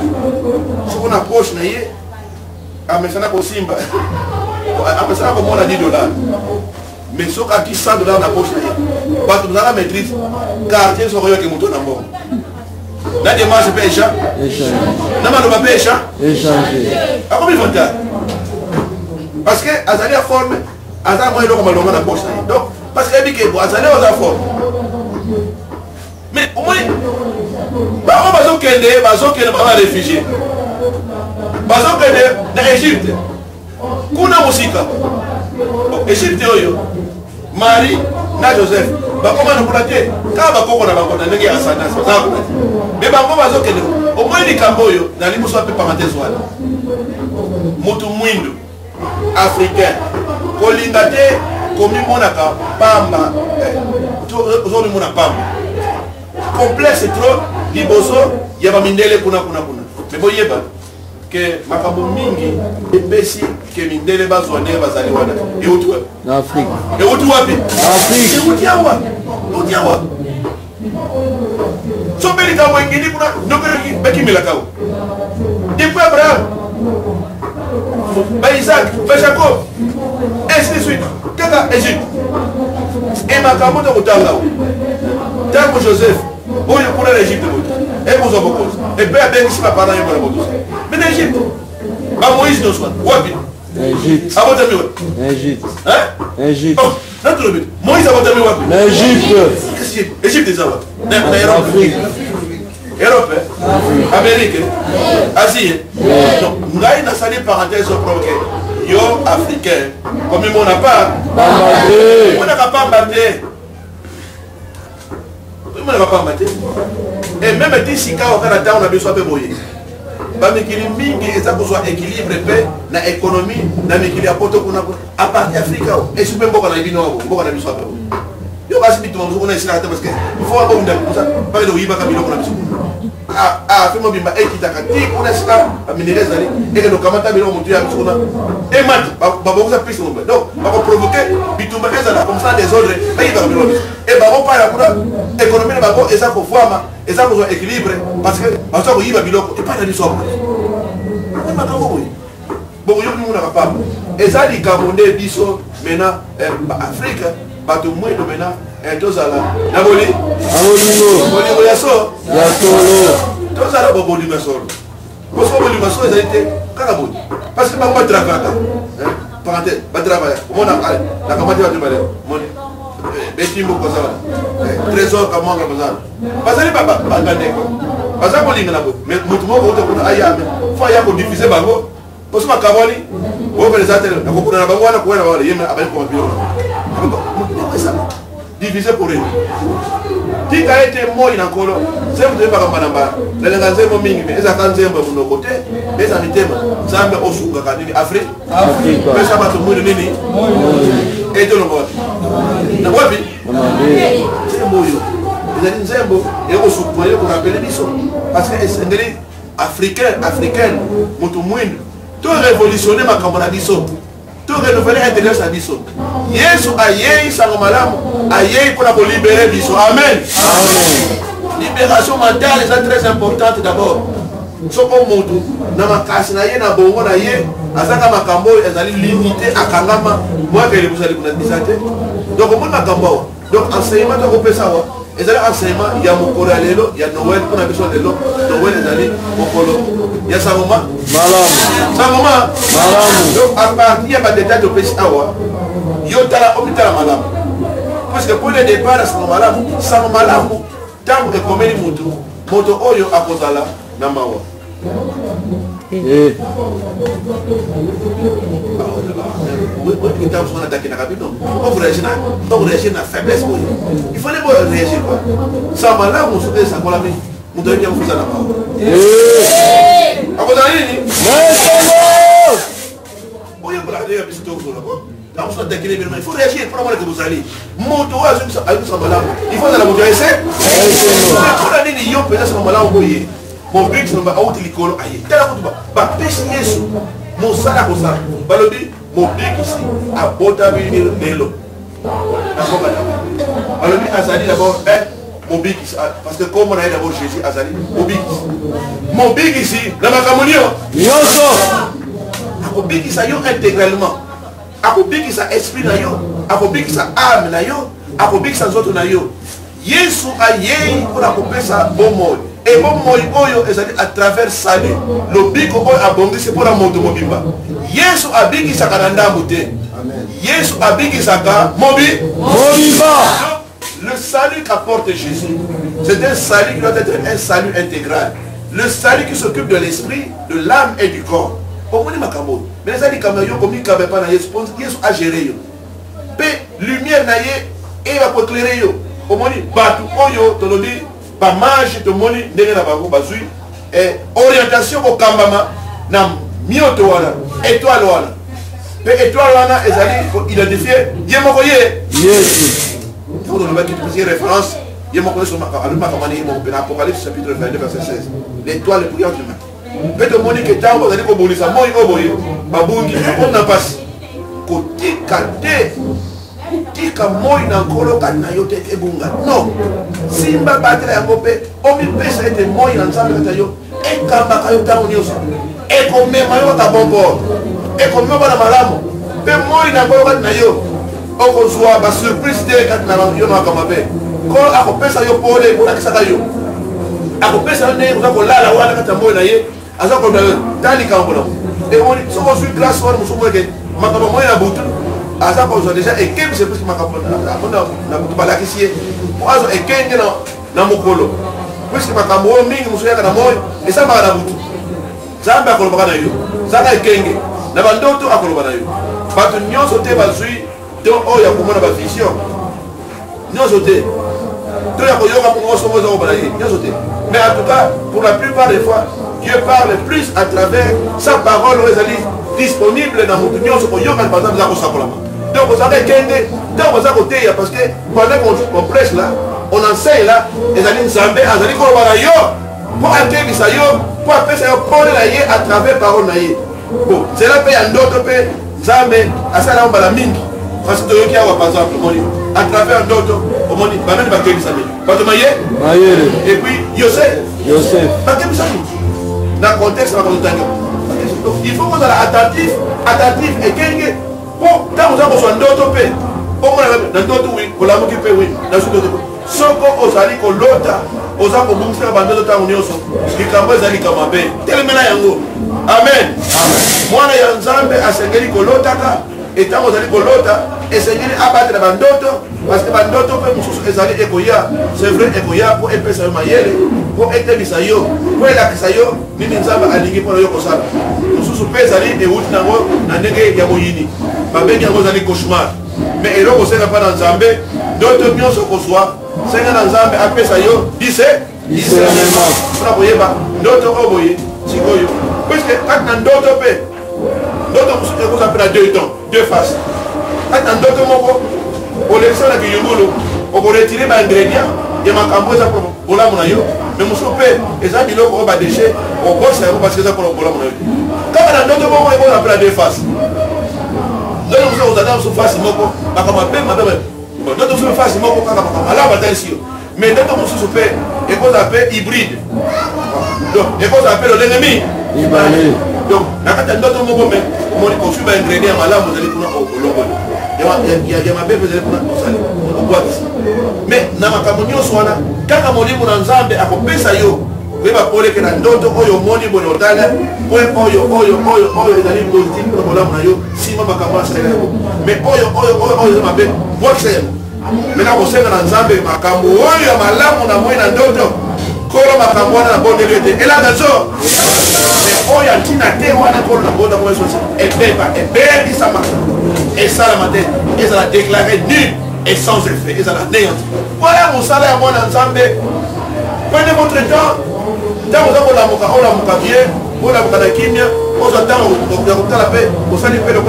soko na poche na ye amesana kosimba amesana komona $10 mais soki aki $100 na poche na ye bato baza na maîtrise quartier soko yoke moto na mbongo na démarche mpe na maloba mpe akomi vantard parce que azali ya forme aza mwa eloko malonga na poche na ye donc parce que yebi ke bo azali oza forme mais au moins bango bazokende bana réfugié bazokende na Égypte kuna mosika Égypte oyo Marie na Joseph bakoma na kula te kaka bakoko na bango na ndenge ya ascendance baza kuna te mais bango bazokende au moins likambo oyo na liboso ape parenthèse wana motu mwindu africain kolinga te komimonaka pamba ozomimona pamba complexe trop liboso ya bamindele kuna mais boyeba ke makambo mingi epesi ke mindele bazwa ndenge bazali wana euti wapi na Afrika euti wapi Afrika euti awa so mbeli kambo ingini kuna nokere bekimilaka wo depuis Abraham ba Isaac ba Jacob ainsi de suite kaka Égypte et makambo to kutanga wo tango Joseph oyo kuna na Égypte boto et vous en beaucoup et peu abengisi ba parents yo boto mais na Égypte ba Moïse no soit wapi Égypte abotami wapi Égypte Égypte oh naturellement Moïse abotami wapi na Égypte Égypte za wapi na Europe Amérique Asie donc ngai na sali parenthèse provoqué yo africain comme mon pas on n'a pas battu on n'a pas battu et même si quand on a temps on a besoin de boyer ba mikili mingi eza kozwa équilibre pe na économie na mikili ya poto kuna à part Afrika et super mboka na bino mboka na biso yo basi bitu mzuko na isina parce que il faut avoir une comme ça pas de yiba kabilo kuna biso fimo bimba ekitaka ti kuna sika minerez ali et que kamata bilo mutu ya biso na et mat ba boza piste donc ba provoquer bitumba ezala comme ça des ordres ba yiba kabilo et ba ko para kuna économie ba ko eza ko voama eza ko équilibre parce que ba so ko yiba biloko et pas na biso ko ba ko oui bon yo ni muna papa eza li kamonde biso mena Afrique bato mwendo mena tozala na boli bolingo ya solo tozala bolingo ya solo parce que bolingo ya solo ezali te kaka boli parce que bango batravaka parenthèse batravaya omona na kamati bato bale moni betimbo kozala trésor kamwanga kozala bazali banga ndeko baza kolinga na bo mais motu moko oto kuna ayame fo aya kodifuse bango parce que makaboli okeleza te nakokuna na bango wana kuwena wale yeme abali kwa biro divisé pour eux. Qui a été mort dans le colo, c'est vous devez pas comprendre. Les gens qui sont mingi, mais ils ont des gens de nos côtés, mais ils ont des gens qui sont au sud de l'Afrique. Mais ça va tout le monde. et de l'ombre. Na wapi? Nzembo yo. Ezali nzembo et on se croyait qu'on appelait biso parce que c'est africaine moto mwindu to révolutionner makambo na biso. Tout renouveler intérieur à biso. Yesu ayei sango malamu, ayei pour la libérer biso. Amen. Libération mentale est très importante d'abord. Soko moto na makasi na ye na bongo na ye azaka makambo ezali limité akangama moi que vous allez vous disate. Donc mon makambo. Donc enseignement de repesa wa ezali enseignement ya mokolo ya lelo ya Noël pour na biso lelo Noël ezali mokolo ya sangoma malamu sangoma malamu. Donc à partir ya ba détail de pesi awa yo tala omitala malamu parce que pour le départ sangoma malamu tango ke komeli moto oyo akozala na mawa on réagit à faiblesse. Il fallait réagir. Ça m'a là, on se fait ça pour la vie. On doit bien vous en avoir. Il faut réagir pour avoir que vous allez. Moto, il faut la moto essayer. Pour l'année, il y a peut-être ce moment-là, mon but c'est de faire des écoles ailleurs. Tel que pêche Yesu, mon salaire comme ça. Balobi, mon but ici, à Botabini Nelo. Balobi, Azali d'abord, mon but ici, parce que comme on a d'abord Jésus, Azali, mon but ici, dans ma communion, mon but ici, intégralement. Mon but ici, esprit, mon but ici, âme, mon but ici, autres. Yesu aye pour la couper ça bon mot. Et bon mot oyo ezali à travers salut. Le biko oyo abondi c'est pour la moto mobimba. Yesu abiki sakananda mute. Yesu abiki saka mobimba. Le salut qu'apporte Jésus, c'est un salut qui doit être un salut intégral. Le salut qui s'occupe de l'esprit, de l'âme et du corps. Au moins makambo. Mais les ali kamayo komi kabeba na Yesu a géré yo. Pe lumière na ye et va pour éclairer yo. Omoni batu oyo tolodi ba mage to moni ndenge na bango bazui orientation ko kambama na mioto wana étoile wana pe étoile wana ezali ko identifier yemoko ye Yesu pour nous mettre une référence yemoko so aluma kamani yemoko na Apocalypse chapitre 22 verset 16 l'étoile pour yaki ma pe to moni ke tango ezali ko bolisa moi oboye babungi on na passe côté kate tika moi na nkolo kati na yo te ebunga non simba batela yango mpe omipesa ete moi na nzambe kata yo ekambaka yo ntango nyonso ekomema yo kaka bon port ekomema bana malamu mpe moi na nkolo kati na yo okozwa basurprise te kati na yo na makambo mabe nkolo akopesa yo pole kolakisaka yo akopesa yo ndenge oza kolala wana kati ya moi na ye aza koloba yo tali likambo na emoni soki ozwi glace wana mosusu moyeke makambo moi na butu aza kozwa déjà ekembi c'est parce que makambo na butu balakisi ye oazwa ekenge na mokolo puisque makambo oyo mingi mosusu yaka na moi esambaka na butu nzambe akolobaka na yo zaka ekenge na bandoto akoloba na yo bato nyonso te bazwi to oyo ya komona bavision nyonso te to ya koyoka moko osomo eza kobala ye nyonso te mais en tout cas pour la plupart des fois Dieu parle plus à travers sa parole oyo ezali disponible na motu nyonso koyoka par exemple eza kosakolama donc vous avez qu'un temps vous avez côté parce que pendant qu'on prêche là on enseigne là et ça dit Zambé azali ko bana yo pour accueillir ça yo pour appeler ça yo prendre la yé à travers parole na yé bon c'est là paye en d'autres paye Zambé asala on bala mingi parce que qui a par exemple moni à travers d'autres au moni ba même ba accueillir ça ba to maye et puis Joseph ba accueillir ça dans contexte ba ko tango il faut qu'on soit attentif et kenge bon, quand vous avez besoin d'autres pays, au moins dans d'autres oui, pour l'amour qui peut oui, dans ce d'autres pays. Sauf qu'on s'allie qu'on l'autre, on s'en pour vous faire abandonner d'autres unions, qui cambrent s'allie comme un bé. Tellement là yango. Amen. Moi na yanzambe asengeli qu'on l'autre et tant vous allez qu'on l'autre, essayez abattre la bandoto, parce que bandoto peut nous s'allie ekoya, c'est vrai ekoya pour épaisser le maillé, pour être bisayo, pour la kisayo, ni nzamba alingi pour le yokosala. Nous pèse ali et route nango na ndenge ya moyini. Babengi yango zali cauchemar. Mais eloko senga pa na nzambe, d'autres nyonso kozwa, senga na nzambe apesa yo, discernement. Pour koyeba, d'autres oboye, sikoyo. Parce que quand na d'autres pe, d'autres ko appelle deux temps, deux faces. Quand on d'autres mots, on les sent avec Yumolo, on va retirer les ingrédients, et ma cambo ça pour la monayo, mais mon soupé, et ça, il va déchirer, on bosse parce que ça pour la monayo. Quand on a d'autres moments, on va appeler la déface. Donc, vous avez une face, ma d'autres sont face, mais d'autres sont super, et qu'on appelle hybride. Donc, et qu'on appelle l'ennemi. Donc, d'autres mots, on conçu un ingrédient malade, vous allez prendre au logo. Il y a ma belle, vous allez prendre au boîte. Mais, dans ma camonio, quand on dit mon ensemble, à couper ça, vous allez pas que dans d'autres, oyo moni bonotala, oyo, les amis positifs pour la monayo, si ma camonio, mais oyo, ma belle, moi c'est. Maintenant, vous savez dans ensemble, ma camonio, oyo, ma lame, on a moins dans d'autres. Kolo makambo na bonne vérité. Et là d'accord. Mais oya tina te wana kolo na bonne vérité. Et bébé ça marche. Et ça la matin, et ça la déclaré nul et sans effet. Et ça la néanti. Voilà mon salaire bon ensemble. Prenez votre temps. Dans vous avez la moka bien, vous la moka kimia, vous attendez vous la paix, vous allez faire le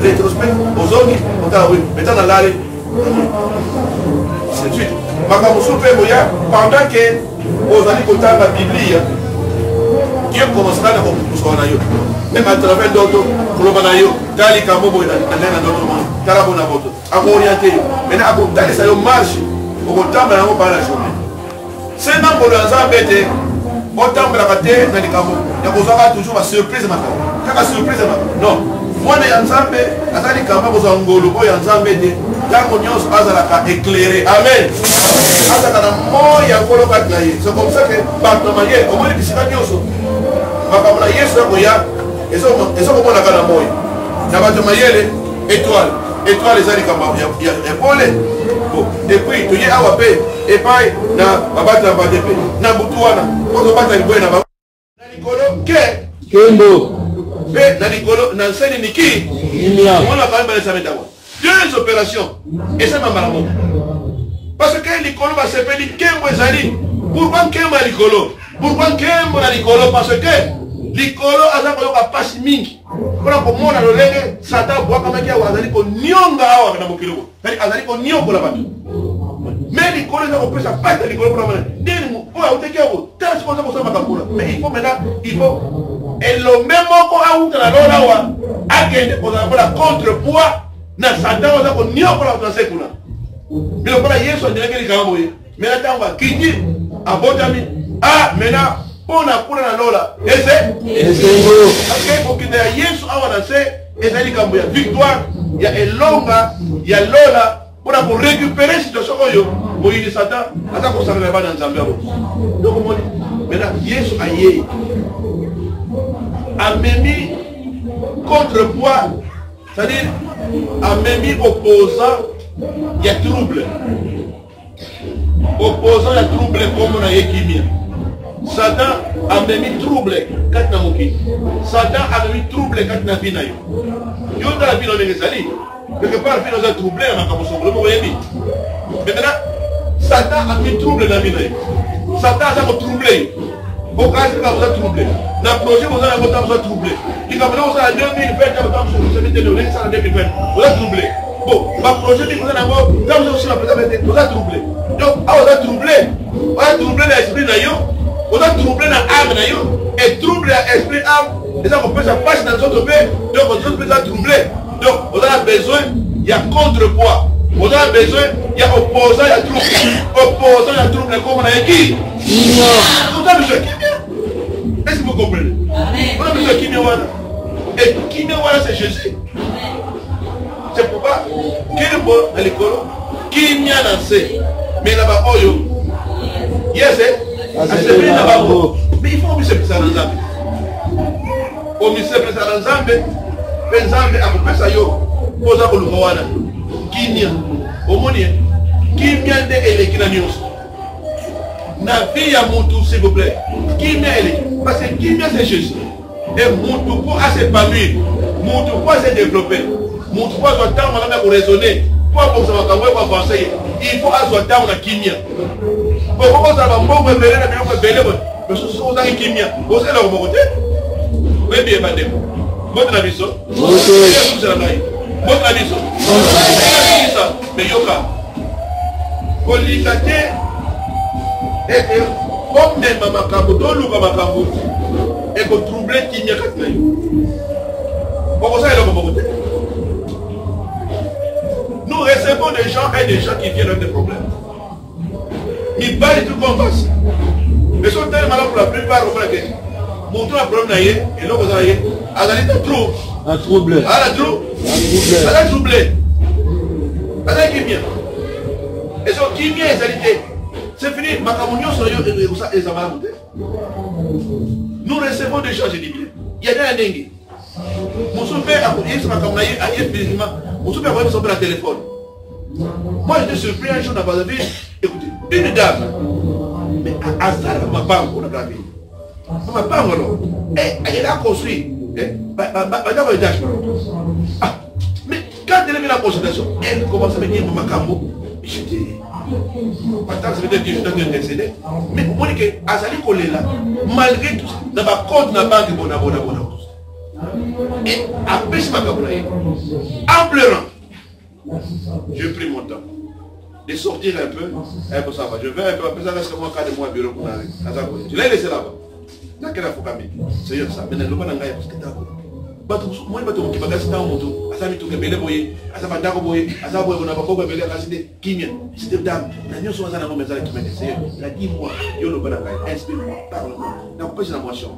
rétrospect, vous ogni, vous allez oui. Maintenant dans l'allée. C'est suite. Makambo soupe moya pendant que vous allez écouter la Bible, Dieu commencera à vous. Même à travers d'autres, pour le manayo, Dali Kamobo, et d'autres, Tarabona Boto, à vous orienter. Maintenant, à vous d'aller, ça marche, au temps, mais on parle la journée. C'est non pour l'ensemble, autant que la bataille, dans les Kamo, il y a toujours la surprise maintenant. Quand la surprise maintenant, non. Moi, les ensemble, à Dali Kamo, vous en golo, vous ensemble, quand on y a éclairé. Amen. C'est comme ça que Bartamaye, au moins les disciples, Makamana Yesoya, et ça comment la gana moy. Nabatamaye, étoile les alikamba, il y a épaule. Et puis, tu y as wapé, et paille, na babata badepe, na butuana, on se bat à l'iboué, na Nicolo, Kendo, na Nicolo, na Seni Niki, on a quand même les amédawa. 2 opérations, et ça m'a marmot. Parce que l'icolo va s'appeler Kembo Zali. Pourquoi Kembo l'icolo? Pourquoi Kembo l'icolo? Parce que l'icolo a un passe mingi. Pour moi, on a Satan boit comme un gars, on a dit qu'on nyonga awa na mokilo. C'est-à-dire qu'on a dit qu'on nyonga la batte. Mais l'icolo, on peut s'appeler pas de l'icolo pour la main. Dis-nous, oh, on te dit qu'on t'as ce qu'on a pour ça macapula. Mais il faut maintenant, il faut. Et le même mot a où la lola a gagné pour la contrepoids. Na Satan, on a qu'on nyonga la français pour là. Mais le problème, Yesu a dit que les gens vont maintenant, on va quitter à Botami. Ah, maintenant, on a pour la Lola. Et c'est parce qu'il faut quitter Yesu avant de lancer. Et c'est qu'il y a victoire, il y a Elonga, il y a Lola. Pour récupérer cette situation, pour y Satan, attends qu'on s'en va dans le Zambia. Donc, on dit, maintenant, Yesu a mis contrepoids, c'est-à-dire, a mis opposant. Il y a trouble. Opposant il y a trouble comme on a équimia. Satan a mis trouble quand on a moqué. Satan a mis trouble quand on a vu. Il y a la vie dans les alliés. Quelque part, il y a troublé dans la camouflage. Maintenant, Satan a mis trouble dans la vie. Satan a troublé. Au cas où vous êtes troublé. Dans le projet, vous avez troublé. Il y a 2020, vous êtes troublé. Bon, ma projet dit que vous avez aussi la présence, vous êtes troublé. Donc, vous êtes troublé. Vous êtes troublé dans l'esprit, vous êtes troublé dans l'âme, et troublé dans l'esprit, âme, et ça, on peut se passer dans notre pays, donc vous êtes troublé. Donc, vous avez besoin, il y a contrepoids. Vous avez besoin, il y a opposant, il y a trouble. Opposant, il y a trouble, comme on a dit. Vous avez besoin de qui? Est-ce que vous comprenez? Vous avez besoin de qui? Et qui c'est Jésus. C'est pourquoi, qui est bon à l'école, qui n'y a lancé, mais là-bas, oyo, yes, mais il faut obliger ça dans Zambie. Obliger ça dans Zambie, mais Zambie a coupé ça yo, posa pour le Rwanda, qui n'y a, au monde, qui n'y a des qui n'a ni na vie à mon tour, s'il vous plaît, qui n'y a parce que qui n'y a c'est Jésus, et mon tour pour assez pas lui, mon tour pour assez développer. Mon trois temps, on a raisonner. Pour avancer, il faut avoir on a kimia. Pourquoi ça va me belé, mais ce sont des kimia. Vous savez leur côté? Oui, bien, madame. Votre avis, Votre ami, ça. Mais yoka. Kolikate. Et comme même Makambo, dans le Makambo, et que troubler qui n'y a qu'à tenir. Pourquoi ça est là pour vous? Nous recevons des gens et des gens qui viennent avec des problèmes. Ils parlent de tout qu'on passe. Mais sont tellement là pour la plupart, on va dire, montrons un problème et là vous allez, trop. Un trouble. Ah, la trouble. Ah, la trouble. Ah, la qui vient. Et ce qui vient, c'est fini. Ma communion sur eux et ça, et ça va monter. Nous recevons des gens, j'ai dit bien. Il y a des dingues. Mon père a dit, c'est ma communion, il y a physiquement. Mon père a dit, son père à téléphone. Moi, j'étais surpris un jour dans la ville. Écoutez, une dame. Mais à ça, ma femme, on a gravé. Ma femme, alors. Elle a construit. Mais quand elle est venue à la consultation, elle commence à me dire, Maman Kambo, j'étais. Maintenant, ça veut dire que je suis intercédé. Mais vous voyez que Azali Kolela, malgré tout ça, dans ma compte, dans la banque, et après, je m'ai en pleurant, je pris mon temps de sortir un peu. Ça va. Je vais un peu, après ça reste moi, 4 mois, bureau pour aller. Tu l'as laissé là-bas. Dans quel affaire c'est ça. Mais le pas d'engagement parce que t'as moi, je vais te dire que moto. Asa mi tuke bele boye, asa bandako boye, asa boye on a pas bele aside kimia. C'était dame. Na nyo so asa na ngomeza kimia. C'est la dis-moi, yo le bana kai, inspire-moi, parle-moi. Donc pas la motion.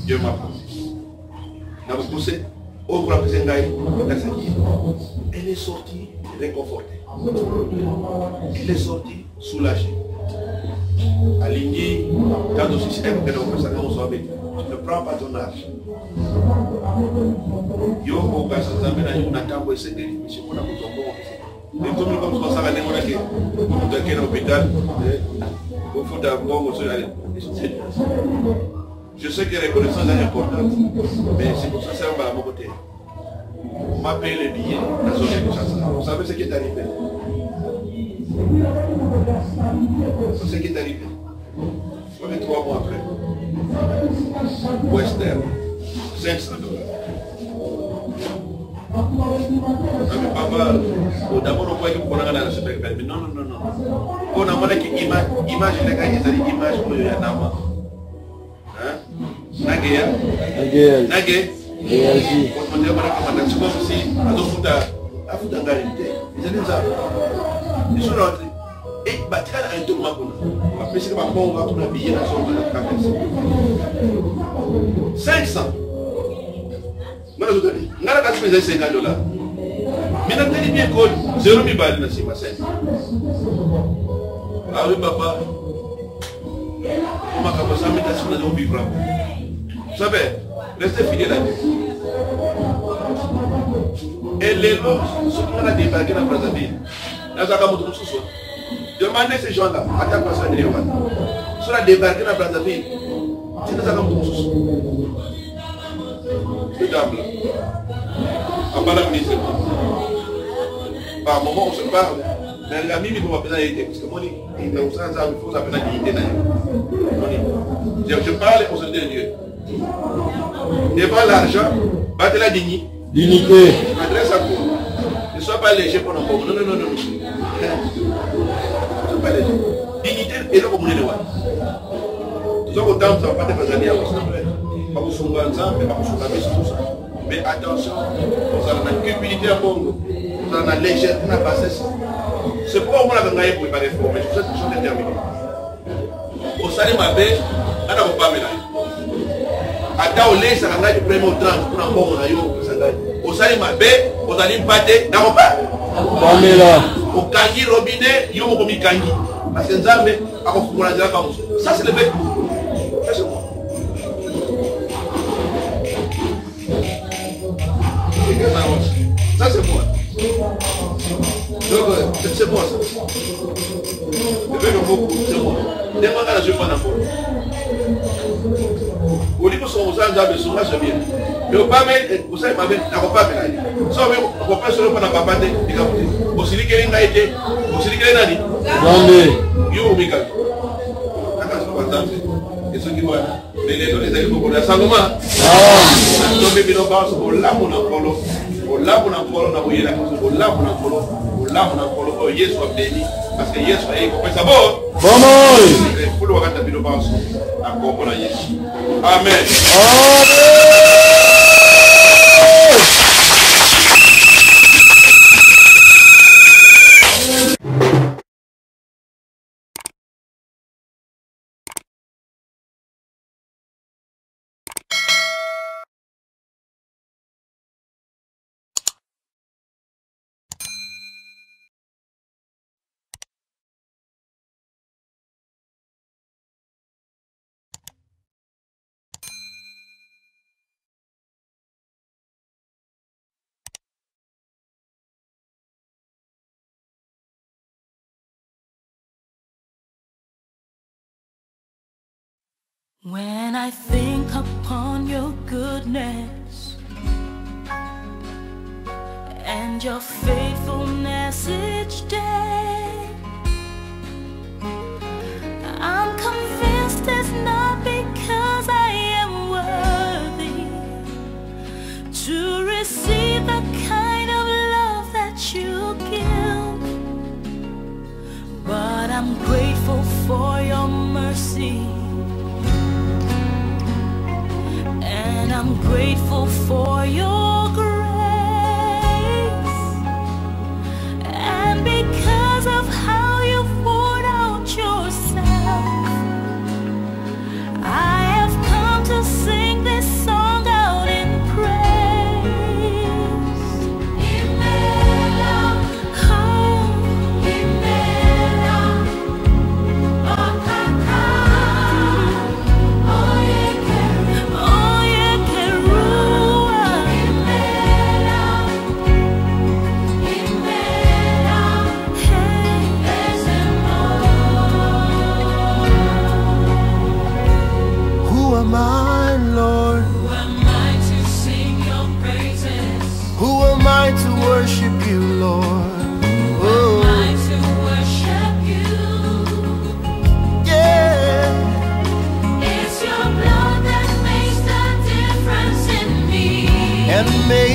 Dieu m'a promis. Na vous pousser au pour la présentation. Elle est sortie réconfortée. Elle est sortie soulagée. Aligné, quand on se aime, tu ne prends pas ton âge. Yo, on va se faire un attaque et c'est des missions qu'on a pour ton bon. Et comme nous sommes ça, on a dit l'hôpital, au fond d'un bon, je sais que la reconnaissance est importante, mais c'est pour ça que c'est à mon côté. On m'a payé les billets dans la zone de chasse. Vous savez ce qui est arrivé? C'est ce qui est arrivé. 3 mois après. Western. $500. Mais papa, d'abord on voit que vous avez un super mais non. On a demandé que l'image, les gars, ils ont dit image pour le Yanama. Hein? Nagé. Réagis. On m'a demandé que comme si, à l'autre à foutre en réalité. Ils ont dit ça. Ils sont rentrés. Et bah, tu as un tour après c'est que ma on va tout habiller dans son 500. Moi je te dis, on a $50. Mais on a dit bien que 0 000 balles dans ce matin. Ah oui papa. On m'a commencé à mettre sur le vivre. Vous savez, restez fidèles à Dieu. Et les lots, ceux qui ont débarqué dans la Brazzaville, dans la Gamoto Sousso. Demandez ces gens-là, à ta personne de Léoman. Sur la débarqué dans la Brazzaville, c'est dans la Gamoto Sousso. Deux dames là. En bas la ministre. Par moment, on se parle. Mais la mimi pour m'appeler l'unité. Parce que moi, il faut s'appeler l'unité. Je parle et on se dit Dieu. Devant l'argent, battez la dignité. Dignité. Adresse à vous. Ne sois pas léger pour nos pauvres. Non. Ne sois pas léger. Dignité et le communauté de Wan. Nous avons autant de temps, pas de faire des avances. Pas pour son grand sang, mais pas pour son ami, tout ça. Mais attention, nous avons une cupidité à Congo. Nous avons une légèreté, une bassesse. C'est pourquoi on a gagné pour préparer fort, mais tout ça, c'est déterminé. Au salut ma belle, on n'a pas ménagé. Ata ole ça va du premier au 30 pour un bon on a eu au salut ma belle, au salut pâté, n'a pas. Pamela. Au kangi robinet, yo mo komi kangi. Parce que Nzambe a confumula de la comme ça c'est le fait. Ça c'est moi. Ça c'est moi. Donc c'est moi ça. Le fait que beaucoup c'est moi. Demande à la je pas n'importe. Au niveau de son usage de son âge bien. Mais au pas mettre, vous savez, ma belle, n'a pas ménagé. Ça, on peut se le prendre à papa, au Sili Kéling a été, au Sili Kéling a dit. Zambé. Yo, Mika. Et ceux qui voient, Mais les deux, les amis, beaucoup de sangoma. Ndombe bino baso olamu na kolo. Olamu na kolo na buyela ko olamu na kolo. Olamu na kolo o Yesu abeni parce que Yesu est ko pesa bo. Bomoy. Fulo wakata bino baso na kombo na Yesu. Amen. When I think upon your goodness and your faithfulness each day, I'm convinced it's not because I am worthy to receive the kind of love that you give, but I'm grateful for your mercy. And I'm grateful for your grace. And because of how you've poured out yourself, I have come to sing this song out in praise. Imela, oh, Imela, oh, Kaka, oh, yeah, oh, yeah, Kerua, Imela, hey, Who am I, Lord? who am I to sing your praises? Who am I to worship you, Lord? Who am Oh, I to worship you? yeah. It's your blood that makes the difference in me. And make